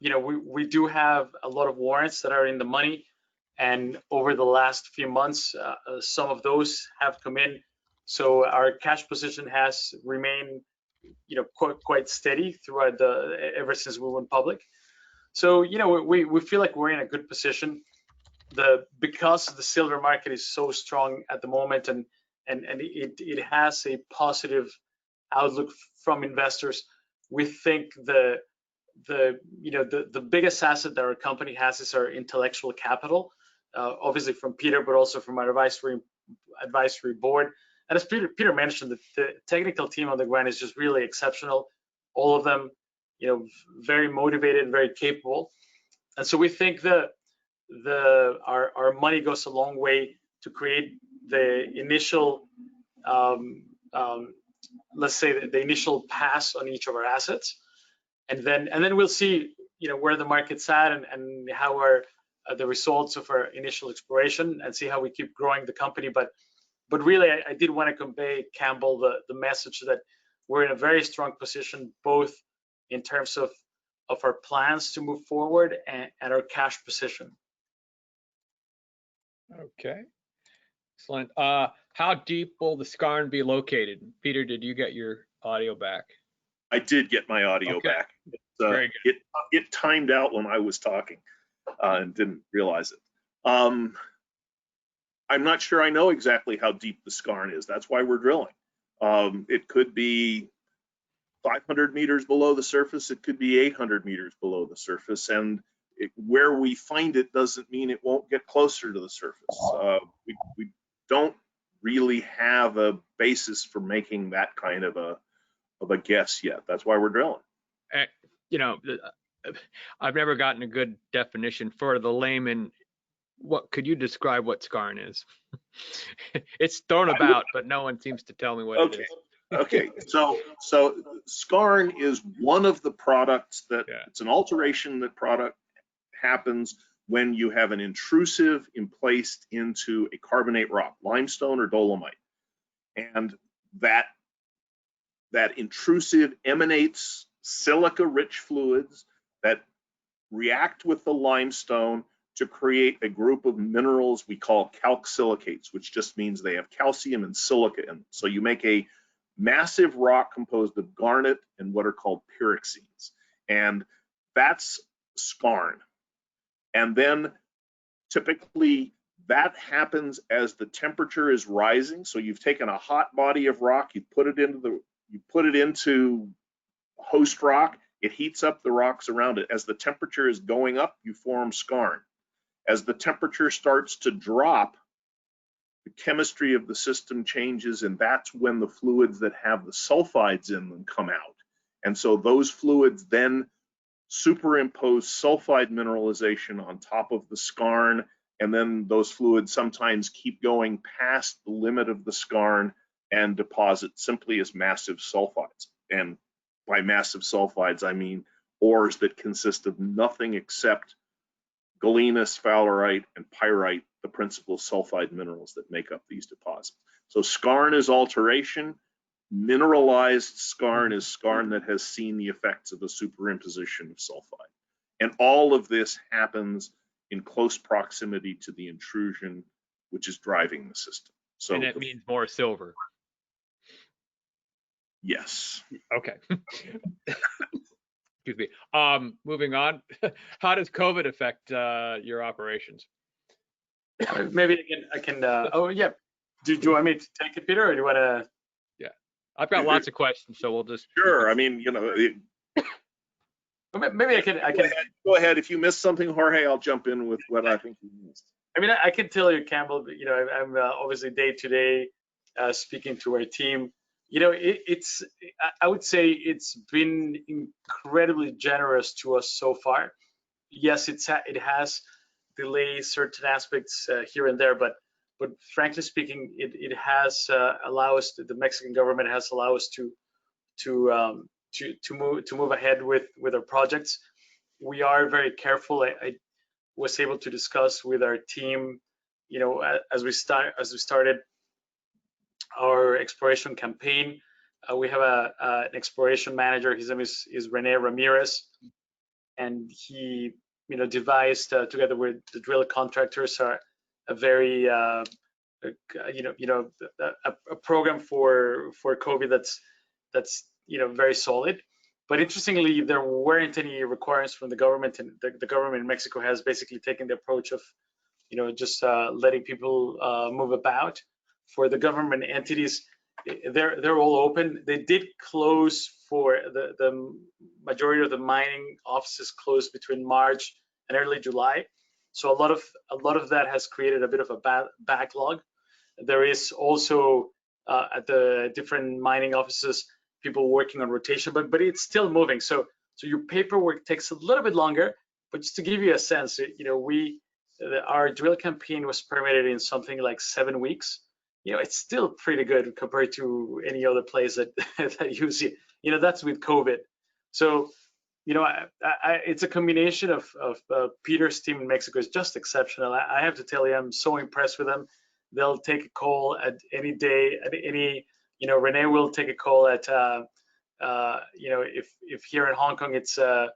we do have a lot of warrants that are in the money, and over the last few months, some of those have come in. So our cash position has remained, quite steady throughout ever since we went public. So we feel like we're in a good position. Because the silver market is so strong at the moment, and it has a positive outlook from investors. We think the biggest asset that our company has is our intellectual capital, obviously from Peter, but also from our advisory board. And as Peter mentioned, the technical team on the ground is just really exceptional. All of them, very motivated, very capable. And so we think that our money goes a long way to create the initial, let's say the initial pass on each of our assets, and then we'll see, where the market's at and how are the results of our initial exploration, and see how we keep growing the company. But really, I did want to convey, Campbell, the message that we're in a very strong position, both in terms of our plans to move forward and our cash position. Okay, excellent. How deep will the skarn be located? Peter, did you get your audio back? I did get my audio back. Very good. It timed out when I was talking and didn't realize it. I'm not sure I know exactly how deep the skarn is. That's why we're drilling. It could be 500 meters below the surface. It could be 800 meters below the surface. And where we find it doesn't mean it won't get closer to the surface. We don't really have a basis for making that kind of a guess yet. That's why we're drilling. I've never gotten a good definition for the layman. What could you describe what skarn is? It's thrown about, but no one seems to tell me what it is. Okay, so skarn is one of the products that it's an alteration that product happens when you have an intrusive emplaced into a carbonate rock, limestone or dolomite, and that intrusive emanates silica-rich fluids that react with the limestone to create a group of minerals we call calc-silicates, which just means they have calcium and silica in them. So you make a massive rock composed of garnet and what are called pyroxenes, and that's skarn. And then typically that happens as the temperature is rising. So you've taken a hot body of rock, you put it into host rock, it heats up the rocks around it. As the temperature is going up, you form skarn. As the temperature starts to drop, the chemistry of the system changes, and that's when the fluids that have the sulfides in them come out. And so those fluids then superimpose sulfide mineralization on top of the skarn, and then those fluids sometimes keep going past the limit of the skarn and deposit simply as massive sulfides. And by massive sulfides, I mean ores that consist of nothing except galena, sphalerite, and pyrite, the principal sulfide minerals that make up these deposits. So skarn is alteration. Mineralized skarn is skarn that has seen the effects of a superimposition of sulfide. And all of this happens in close proximity to the intrusion, which is driving the system. So, and it means more silver. Yes. Okay. Excuse me. Moving on. How does COVID affect your operations? Maybe I can. Oh yeah. Do you want me to take it, Peter, or do you want to? Yeah, I've got lots of questions, so we'll just. Sure. I mean, maybe I can. Go ahead. If you missed something, Jorge, I'll jump in with what I think you missed. I mean, I can tell you, Campbell. I'm obviously day to day speaking to our team. I would say it's been incredibly generous to us so far. Yes, it has delayed certain aspects here and there, but frankly speaking, it has allowed us. The Mexican government has allowed us to move ahead with our projects. we are very careful. I was able to discuss with our team, as we started our exploration campaign. We have an exploration manager. His name is Rene Ramirez, and he devised together with the drill contractors a very a program for COVID that's very solid. But interestingly, there weren't any requirements from the government, and the government in Mexico has basically taken the approach of just letting people move about. For the government entities, they're all open. They did close for the majority of the mining offices closed between March and early July. So a lot of that has created a bit of a backlog. There is also at the different mining offices people working on rotation, but it's still moving. So your paperwork takes a little bit longer. But just to give you a sense, our drill campaign was permitted in something like 7 weeks. It's still pretty good compared to any other place that you see. That's with COVID. So, it's a combination of Peter's team in Mexico is just exceptional. I have to tell you, I'm so impressed with them. They'll take a call at any day, at any, Rene will take a call at, if here in Hong Kong it's 5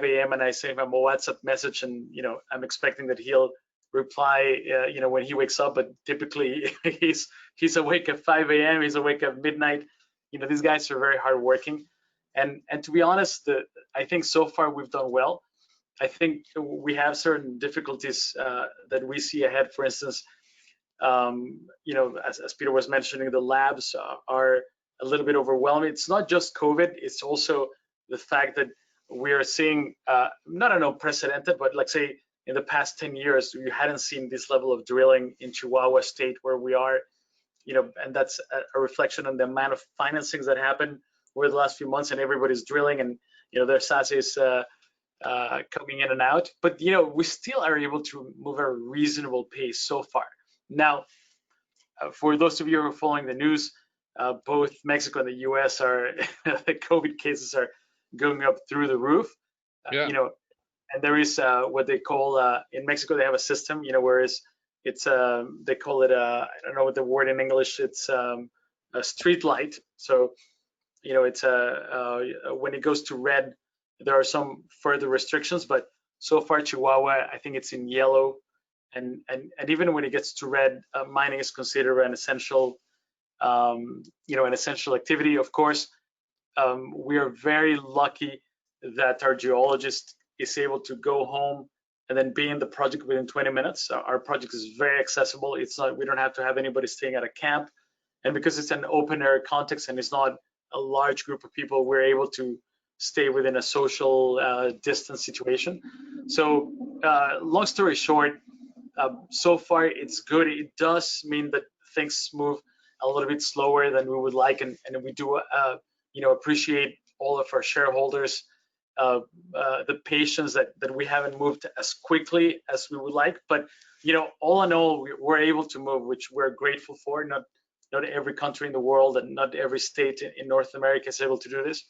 a.m. and I send him a WhatsApp message, and I'm expecting that he'll reply when he wakes up, but typically he's awake at 5 a.m. he's awake at midnight. These guys are very hardworking, and to be honest, I think so far we've done well. I think we have certain difficulties that we see ahead. For instance, as Peter was mentioning, the labs are a little bit overwhelming. It's not just COVID, it's also the fact that we are seeing not an unprecedented, but like say in the past 10 years, we hadn't seen this level of drilling in Chihuahua State where we are, and that's a reflection on the amount of financings that happened over the last few months, and everybody's drilling, and their SAS is coming in and out. But we still are able to move at a reasonable pace so far. Now, for those of you who are following the news, both Mexico and the U.S. are the COVID cases are going up through the roof. Yeah. And there is what they call in Mexico, they have a system, whereas it's they call it I don't know what the word in English. It's a street light. So it's when it goes to red, there are some further restrictions, but so far Chihuahua, I think it's in yellow, and even when it gets to red, mining is considered an essential an essential activity. Of course, we are very lucky that our geologist is able to go home and then be in the project within 20 minutes. Our project is very accessible. It's not, we don't have to have anybody staying at a camp. And because it's an open air context and it's not a large group of people, we're able to stay within a social distance situation. So long story short, so far it's good. It does mean that things move a little bit slower than we would like. And we do appreciate all of our shareholders, the patience that we haven't moved as quickly as we would like, but all in all, we're able to move, which we're grateful for. Not every country in the world and not every state in North America is able to do this,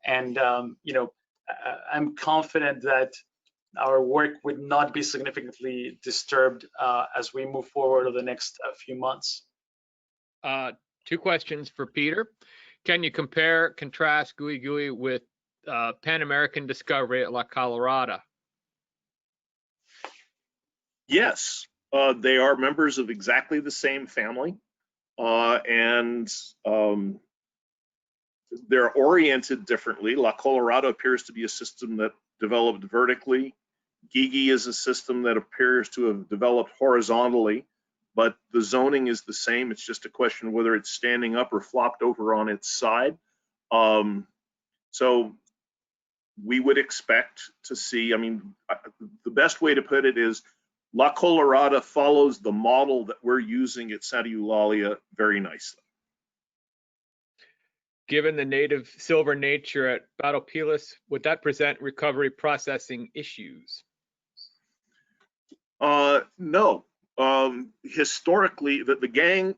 and I'm confident that our work would not be significantly disturbed as we move forward over the next few months. 2 questions for Peter. Can you contrast Guigui with Pan American discovery at La Colorada? Yes, they are members of exactly the same family, and they're oriented differently. La Colorada appears to be a system that developed vertically. Guigui is a system that appears to have developed horizontally, but the zoning is the same. It's just a question of whether it's standing up or flopped over on its side. So we would expect to see, the best way to put it is La Colorada follows the model that we're using at Santa Eulalia very nicely. Given the native silver nature at Batopilas, would that present recovery processing issues? No. Historically, the gang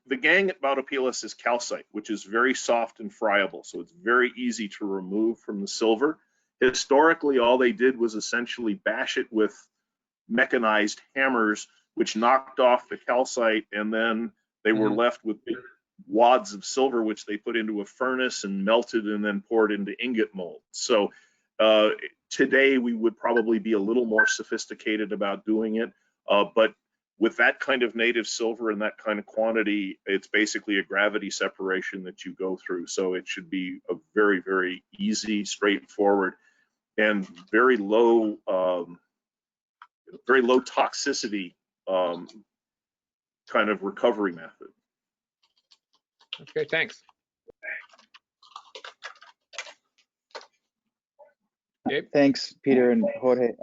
at Batopilas is calcite, which is very soft and friable, so it's very easy to remove from the silver. Historically, all they did was essentially bash it with mechanized hammers, which knocked off the calcite, and then they were left with big wads of silver, which they put into a furnace and melted and then poured into ingot mold. So today we would probably be a little more sophisticated about doing it, but with that kind of native silver and that kind of quantity, it's basically a gravity separation that you go through. So it should be a very, very easy, straightforward, and very low toxicity kind of recovery method. Okay, thanks. Gabe? Thanks, Peter and Jorge.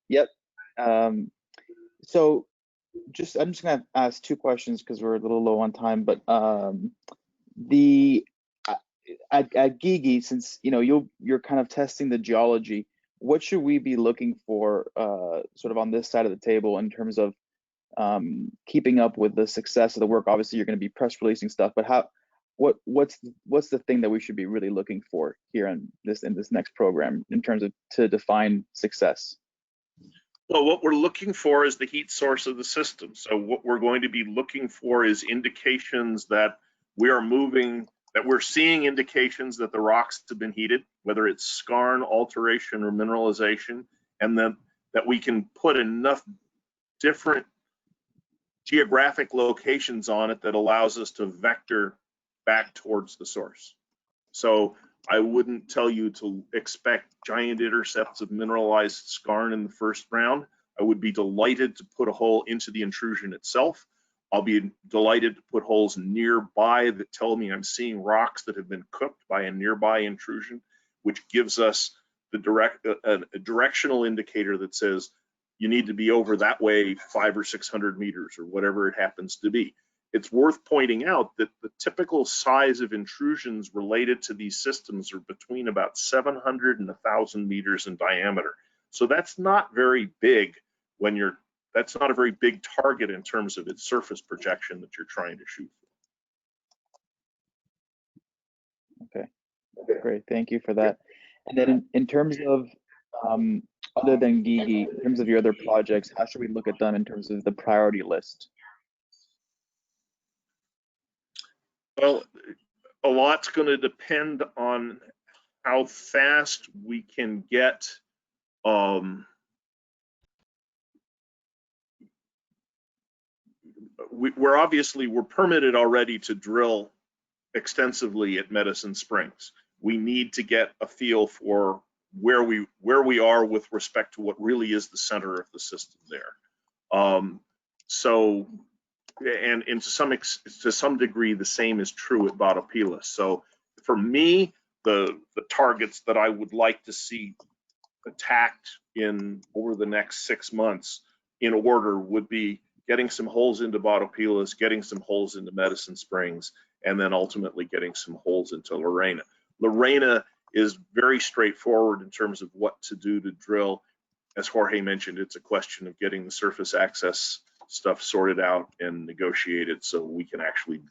Yep. So I'm just gonna ask two questions because we're a little low on time. But at Guigui, since you're kind of testing the geology, what should we be looking for sort of on this side of the table in terms of keeping up with the success of the work? Obviously, you're going to be press releasing stuff, but what's the thing that we should be really looking for here in this next program in terms of to define success? Well, what we're looking for is the heat source of the system. So what we're going to be looking for is indications that we are moving, that we're seeing indications that the rocks have been heated, whether it's skarn, alteration, or mineralization, and then that we can put enough different geographic locations on it that allows us to vector back towards the source. So I wouldn't tell you to expect giant intercepts of mineralized skarn in the first round. I would be delighted to put a hole into the intrusion itself. I'll be delighted to put holes nearby that tell me I'm seeing rocks that have been cooked by a nearby intrusion, which gives us the a directional indicator that says you need to be over that way 500 or 600 meters or whatever it happens to be. It's worth pointing out that the typical size of intrusions related to these systems are between about 700 and 1,000 meters in diameter. So that's not very big that's not a very big target in terms of its surface projection that you're trying to shoot for. Okay, great, thank you for that. And then in terms of other than Guigui, in terms of your other projects, how should we look at them in terms of the priority list? Well, a lot's going to depend on how fast we can get we're permitted already to drill extensively at Medicine Springs. We need to get a feel for where we are with respect to what really is the center of the system there. And to some degree, the same is true at Batopilas. So for me, the targets that I would like to see attacked over the next 6 months in order would be getting some holes into Batopilas, getting some holes into Medicine Springs, and then ultimately getting some holes into Reyna. Reyna is very straightforward in terms of what to do to drill. As Jorge mentioned, it's a question of getting the surface access stuff sorted out and negotiated so we can actually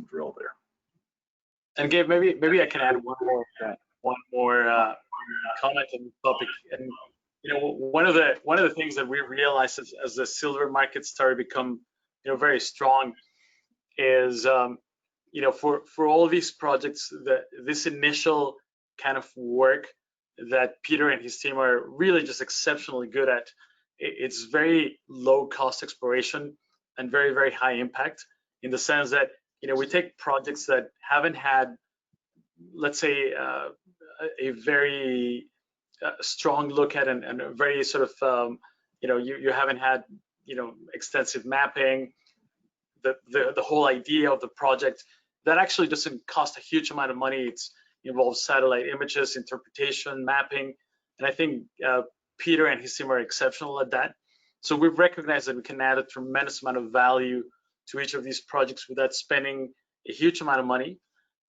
drill there. And Gabe, maybe I can add one more comment on the topic. And one of the things that we realized as the silver market started to become very strong is for all these projects, this initial kind of work that Peter and his team are really just exceptionally good at. It's very low cost exploration and very, very high impact, in the sense that we take projects that haven't had, let's say, a very strong look at and a very sort of you haven't had extensive mapping, the whole idea of the project. That actually doesn't cost a huge amount of money. It involves satellite images, interpretation, mapping, and I think Peter and his team are exceptional at that. So we've recognized that we can add a tremendous amount of value to each of these projects without spending a huge amount of money.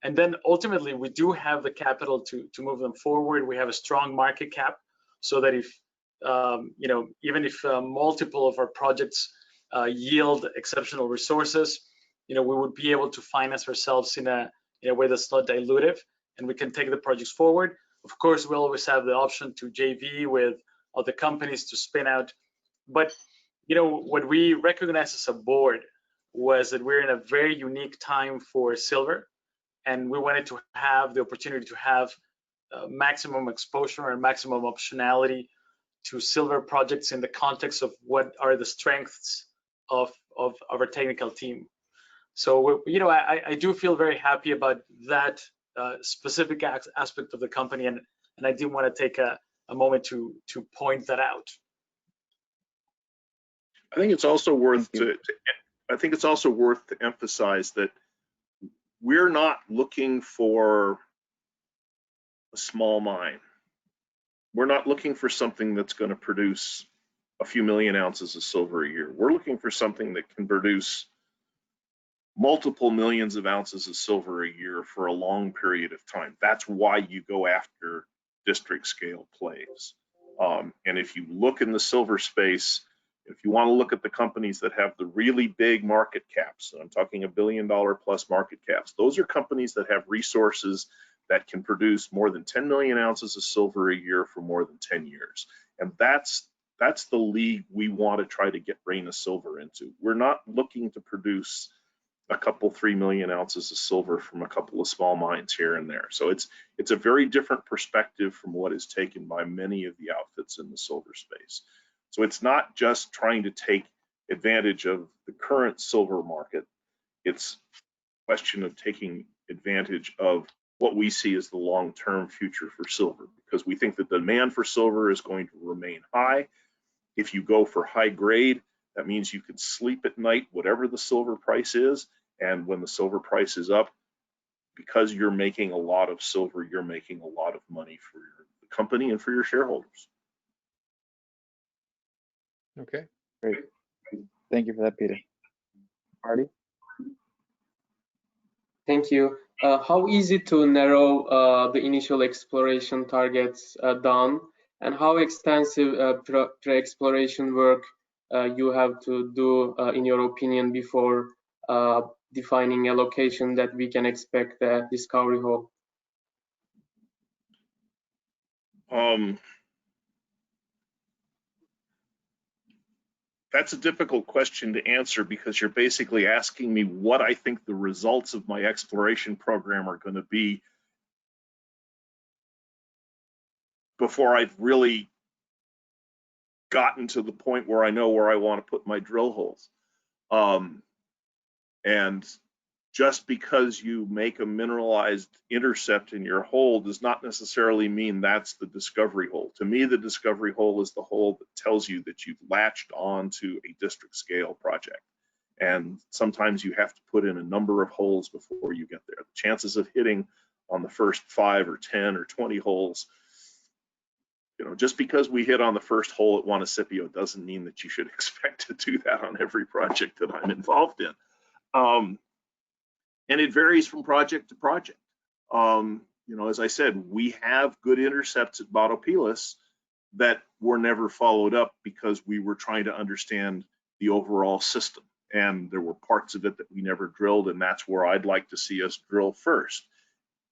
And then ultimately, we do have the capital to move them forward. We have a strong market cap, so that if even if multiple of our projects yield exceptional resources, we would be able to finance ourselves in a way that's not dilutive, and we can take the projects forward. Of course, we always have the option to JV with other companies to spin out. But what we recognized as a board was that we're in a very unique time for silver, and we wanted to have the opportunity to have maximum exposure and maximum optionality to silver projects in the context of what are the strengths of our technical team. So I do feel very happy about that specific aspect of the company, and I did want to take a moment to point that out. I think it's also worth to emphasize that we're not looking for a small mine. We're not looking for something that's going to produce a few million ounces of silver a year. We're looking for something that can produce multiple millions of ounces of silver a year for a long period of time. That's why you go after district scale plays. And if you look in the silver space, if you want to look at the companies that have the really big market caps, and I'm talking $1 billion plus market caps, those are companies that have resources that can produce more than 10 million ounces of silver a year for more than 10 years. And that's the league we want to try to get Reyna Silver into. We're not looking to produce a couple 3 million ounces of silver from a couple of small mines here and there. So it's a very different perspective from what is taken by many of the outfits in the silver space. So it's not just trying to take advantage of the current silver market. It's a question of taking advantage of what we see as the long-term future for silver, because we think that the demand for silver is going to remain high. If you go for high grade, that means you can sleep at night, whatever the silver price is. And when the silver price is up, because you're making a lot of silver, you're making a lot of money for the company and for your shareholders. Okay. Great. Thank you for that, Peter. Marty? Thank you. How easy to narrow the initial exploration targets down, and how extensive pre-exploration work you have to do, in your opinion, before defining a location that we can expect a discovery hole? That's a difficult question to answer, because you're basically asking me what I think the results of my exploration program are going to be before I've really gotten to the point where I know where I want to put my drill holes. And just because you make a mineralized intercept in your hole does not necessarily mean that's the discovery hole. To me, the discovery hole is the hole that tells you that you've latched on to a district scale project. And sometimes you have to put in a number of holes before you get there. The chances of hitting on the first 5 or 10 or 20 holes, just because we hit on the first hole at Juanicipio doesn't mean that you should expect to do that on every project that I'm involved in. And it varies from project to project. As I said, we have good intercepts at Batopilas that were never followed up because we were trying to understand the overall system. And there were parts of it that we never drilled, and that's where I'd like to see us drill first.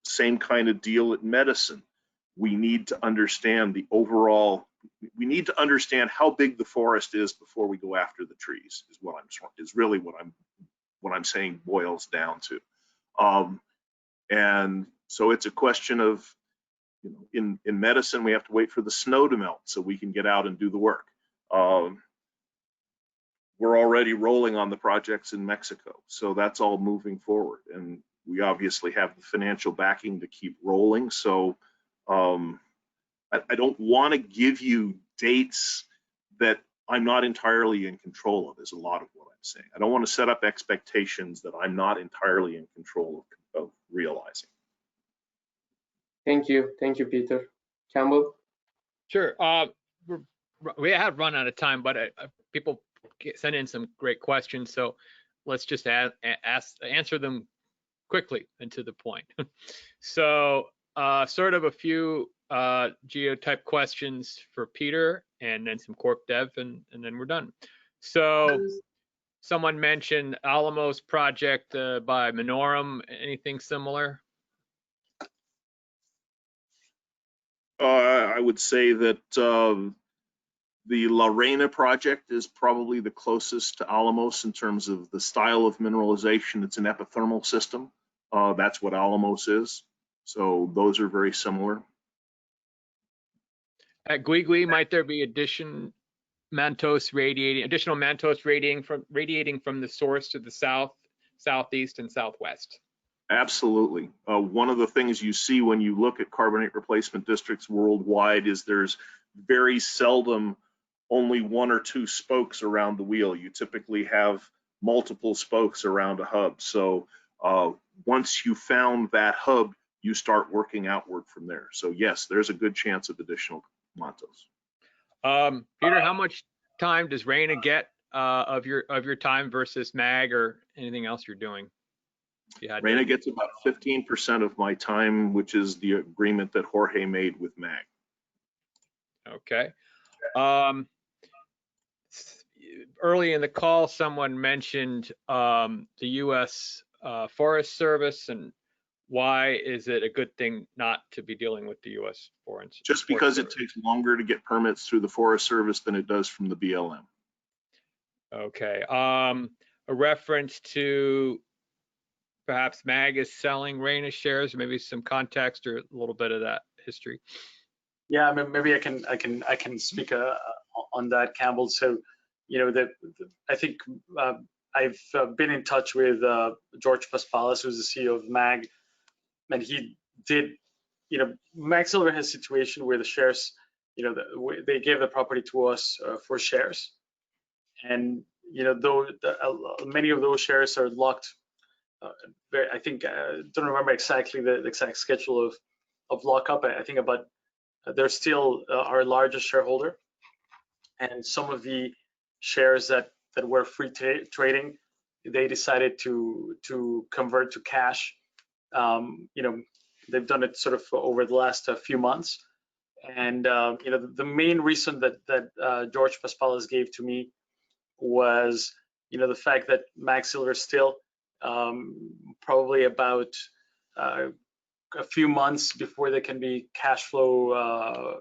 Same kind of deal at Medicine. We need to understand the overall, we need to understand how big the forest is before we go after the trees, is really what I'm saying boils down to. And so it's a question of, in Medicine, we have to wait for the snow to melt so we can get out and do the work. We're already rolling on the projects in Mexico, so that's all moving forward. And we obviously have the financial backing to keep rolling. So I don't want to give you dates that I'm not entirely in control of, is a lot of what I'm saying. I don't want to set up expectations that I'm not entirely in control of realizing. Thank you, Peter. Campbell? Sure. We have run out of time, but people send in some great questions, so let's just answer them quickly and to the point. So sort of a few geotype questions for Peter, and then some corp dev, and then we're done. So someone mentioned Alamos project by Minorum. Anything similar? I would say that the La Reyna project is probably the closest to Alamos in terms of the style of mineralization. It's an epithermal system. That's what Alamos is. So those are very similar. At Guigui, might there be additional mantos radiating from the source to the south, southeast, and southwest? Absolutely. One of the things you see when you look at carbonate replacement districts worldwide is there's very seldom only one or two spokes around the wheel. You typically have multiple spokes around a hub. So once you found that hub, you start working outward from there. So yes, there's a good chance of additional mantos. Peter, how much time does Reyna get of your time versus MAG or anything else you're doing? Reyna gets about 15% of my time, which is the agreement that Jorge made with MAG. Okay. Early in the call, someone mentioned the U.S. Forest Service, and why is it a good thing not to be dealing with the U.S. Forest? Just because it takes longer to get permits through the Forest Service than it does from the BLM. Okay. A reference to perhaps MAG is selling Reyna shares, maybe some context or a little bit of that history. Yeah, I mean, maybe I can speak on that, Campbell. So, you know, I think I've been in touch with George Paspalas, who's the CEO of MAG, and he did, you know, MAG Silver has a situation where the shares, you know, they gave the property to us for shares, and you know, though many of those shares are locked. I think don't remember exactly the exact schedule of lockup. I think about they're still our largest shareholder, and some of the shares that were free trading, they decided to convert to cash. You know, they've done it sort of over the last few months, and you know, the main reason that George Paspalas gave to me was, you know, the fact that MAG Silver still probably about a few months before they can be cash flow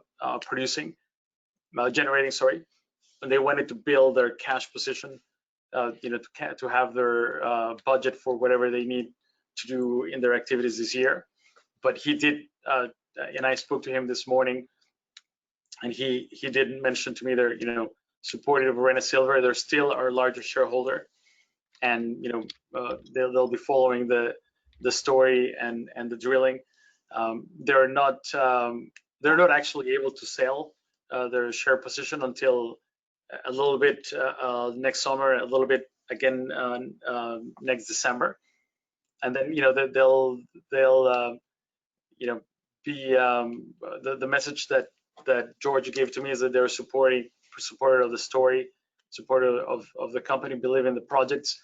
generating, sorry. And they wanted to build their cash position, you know, to have their budget for whatever they need to do in their activities this year. But he did, and I spoke to him this morning, and he did mention to me they're, you know, supportive of Reyna Silver. They're still our largest shareholder, and you know, they'll be following the story and the drilling. They're not actually able to sell their share position until a little bit next summer, a little bit again next December, and then, you know, they'll you know, be the message that George gave to me is that they're supporter of the story, supporter of the company, believe in the projects,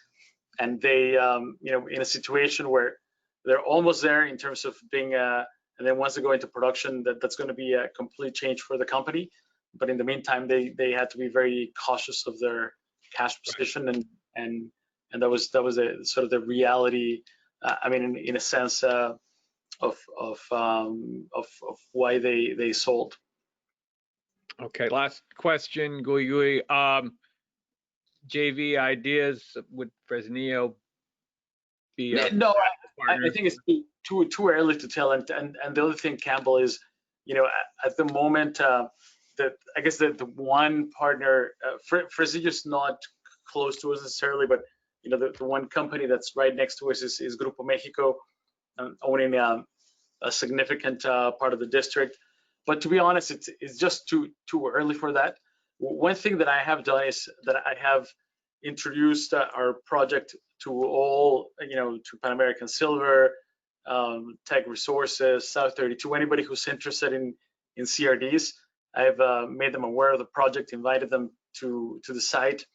and they you know, in a situation where they're almost there in terms of being and then once they go into production, that's going to be a complete change for the company. But in the meantime, they had to be very cautious of their cash position, and that was a sort of the reality. I mean, in a sense of why they sold. Okay, last question, Guigui. JV ideas, would Fresnillo be no, I think it's too early to tell. And the other thing, Campbell, is, you know, at the moment, I guess the one partner, Fresnillo's not close to us necessarily, but you know, the one company that's right next to us is Grupo Mexico, owning a significant part of the district. But to be honest, it's just too early for that. One thing that I have done is that I have introduced our project to all, you know, to Pan American Silver, Tech Resources, South 32, anybody who's interested in CRDs. I've made them aware of the project, invited them to the site.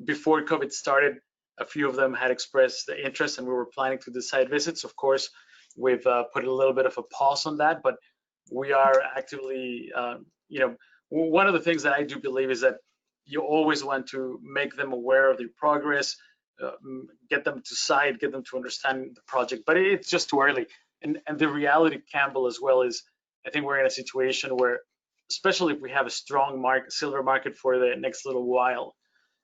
Before COVID started, a few of them had expressed the interest, and we were planning to do site visits. Of course, we've put a little bit of a pause on that, but we are actively, you know, one of the things that I do believe is that you always want to make them aware of your progress, get them to site, get them to understand the project, but it's just too early. And the reality, Campbell, as well, is I think we're in a situation where, especially if we have a strong silver market for the next little while,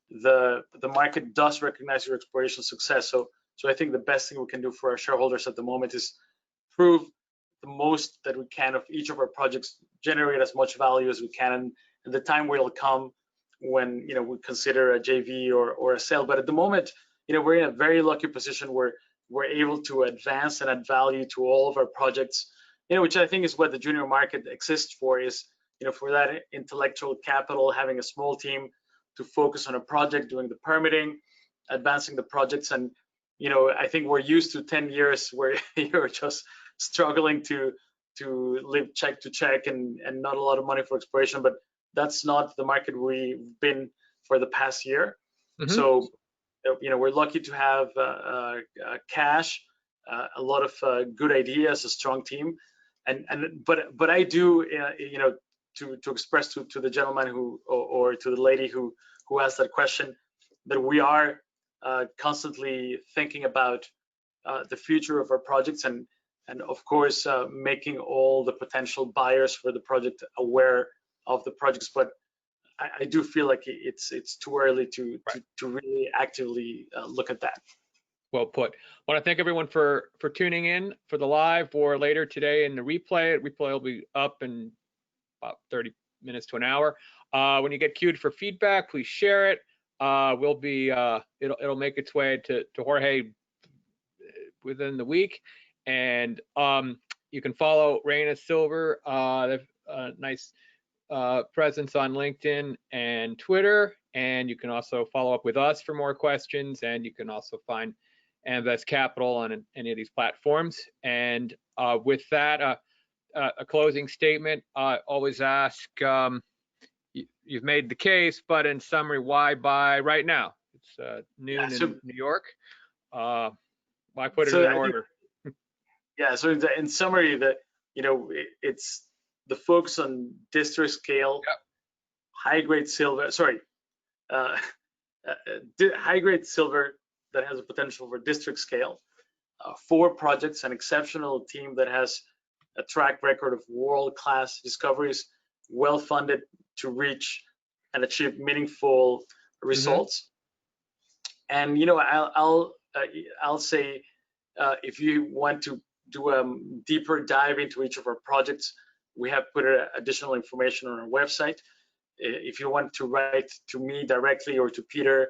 the market does recognize your exploration success. So I think the best thing we can do for our shareholders at the moment is prove the most that we can of each of our projects, generate as much value as we can, and the time will come when we consider a JV or a sale. But at the moment, we're in a very lucky position where we're able to advance and add value to all of our projects, which I think is what the junior market exists for, is for that intellectual capital, having a small team to focus on a project, doing the permitting, advancing the projects. And I think we're used to 10 years where you're just struggling to live check to check and not a lot of money for exploration, but that's not the market we've been for the past year. So we're lucky to have cash, a lot of good ideas, a strong team, but I do to express to the gentleman or to the lady who asked that question, that we are constantly thinking about the future of our projects, and of course making all the potential buyers for the project aware of the projects. But I do feel like it's too early to really actively look at that. Well put. I want to thank everyone for tuning in for the live or later today in the replay. The replay will be up in about 30 minutes to an hour. When you get queued for feedback, please share it. We'll be it'll make its way to Jorge within the week, and you can follow Reyna Silver. They have a nice presence on LinkedIn and Twitter, and you can also follow up with us for more questions, and you can also find Amvest Capital on any of these platforms. And with that, a closing statement. I always ask, you've made the case, but in summary, why buy right now? It's noon in New York. Why put it in order? So in summary, that it's the focus on district scale, high-grade silver. High-grade silver that has a potential for district scale. 4 projects, an exceptional team that has a track record of world-class discoveries, well-funded to reach and achieve meaningful results. And I'll say, if you want to do a deeper dive into each of our projects, we have put additional information on our website. If you want to write to me directly or to Peter,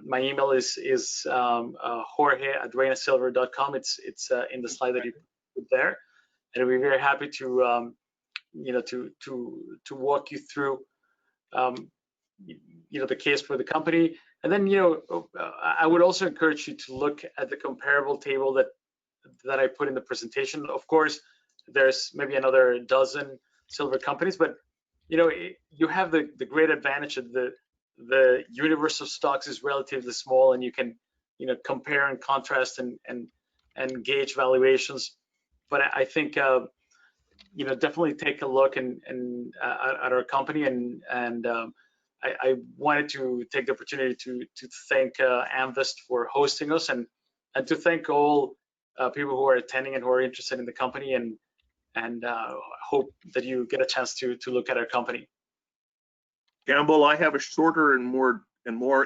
my email is jorge@reynasilver.com. It's in the slide that you put there, and we'll be very happy to to walk you through the case for the company. And then I would also encourage you to look at the comparable table that I put in the presentation. Of course, there's maybe another dozen silver companies, but you have the great advantage that the universe of stocks is relatively small, and you can compare and contrast and gauge valuations. But I think definitely take a look at our company, and I wanted to take the opportunity to thank Amvest for hosting us, and to thank all people who are attending and who are interested in the company, and hope that you get a chance to look at our company. Campbell, I have a shorter and more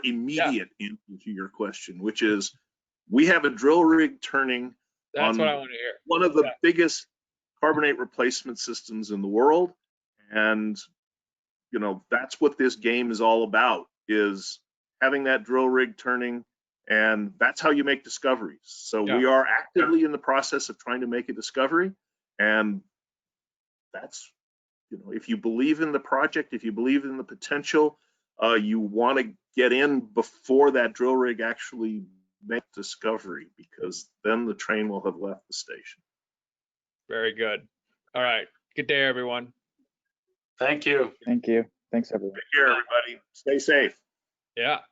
immediate answer to your question, which is we have a drill rig turning. That's what I want to hear. One of the biggest carbonate replacement systems in the world, and that's what this game is all about, is having that drill rig turning, and that's how you make discoveries. So we are actively in the process of trying to make a discovery, and that's if you believe in the project, if you believe in the potential, you want to get in before that drill rig actually makes discovery, because then the train will have left the station. Very good. All right. Good day, everyone. Thank you. Thank you. Thanks, everyone. Take care, everybody. Stay safe. Yeah.